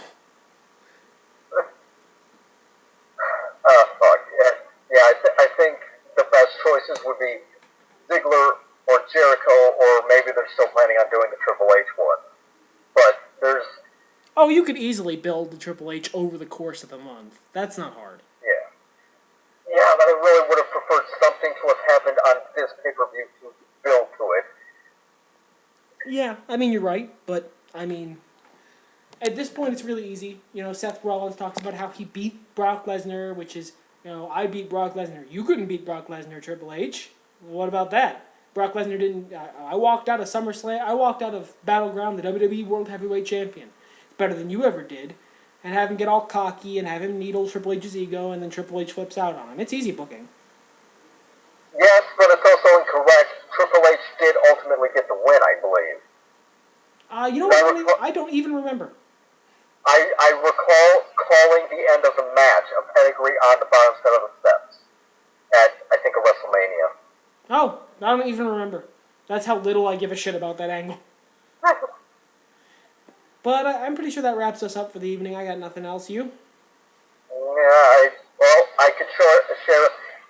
Fuck. Yeah, I think the best choices would be Ziggler or Jericho, or maybe they're still planning on doing the Triple H one. But there's... Oh, you could easily build the Triple H over the course of the month. That's not hard. Yeah. Yeah, but I really would have preferred something to have happened on this pay-per-view to build to it. Yeah, I mean, you're right, but, I mean, at this point it's really easy. You know, Seth Rollins talks about how he beat Brock Lesnar, which is, you know, I beat Brock Lesnar. You couldn't beat Brock Lesnar, Triple H. What about that? Brock Lesnar didn't... I walked out of SummerSlam... I walked out of Battleground, the WWE World Heavyweight Champion. It's better than you ever did. And have him get all cocky and have him needle Triple H's ego and then Triple H flips out on him. It's easy booking. Yes, but it's also incorrect. Triple H did ultimately get the win, I believe. You know what? I don't even remember. I recall calling the end of the match, a pedigree on the bottom set of the steps at, I think, a WrestleMania. Oh, I don't even remember. That's how little I give a shit about that angle. But I'm pretty sure that wraps us up for the evening. I got nothing else. You? Yeah, I could share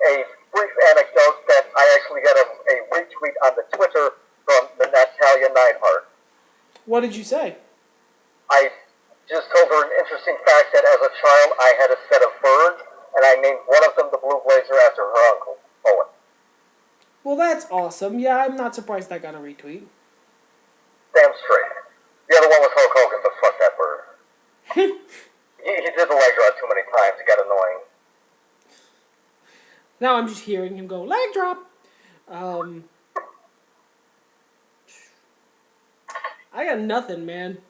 a brief anecdote that I actually got a retweet on the Twitter from the Natalia Neidhart. What did you say? I just told her an interesting fact that as a child I had a set of birds, and I named one of them the Blue Blazer after her uncle, Owen. Well, that's awesome. Yeah, I'm not surprised that got a retweet. Damn straight. The other one was Hulk Hogan, but fuck that bird. he did the leg drop too many times. It got annoying. Now I'm just hearing him go, leg drop. I got nothing, man.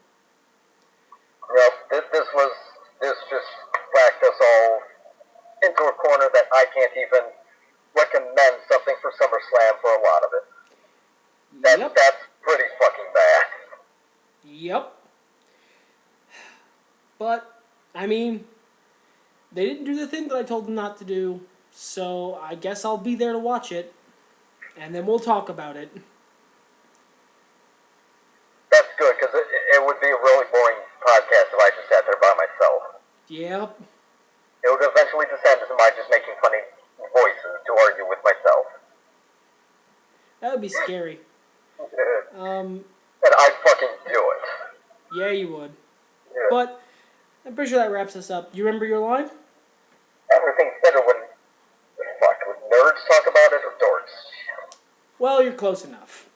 Yep, this just backed us all into a corner that I can't even recommend something for SummerSlam for a lot of it. That's pretty fucking bad. Yep. But, I mean, they didn't do the thing that I told them not to do, so I guess I'll be there to watch it, and then we'll talk about it. That's good, because it would be a really boring podcast if I just sat there by myself. Yep. It would eventually descend into my just making funny voices to argue with myself. That would be scary. And I'd fucking do it. Yeah, you would. Yeah. But I'm pretty sure that wraps us up. You remember your line? Everything's better when nerds talk about it or dorks. Well, you're close enough.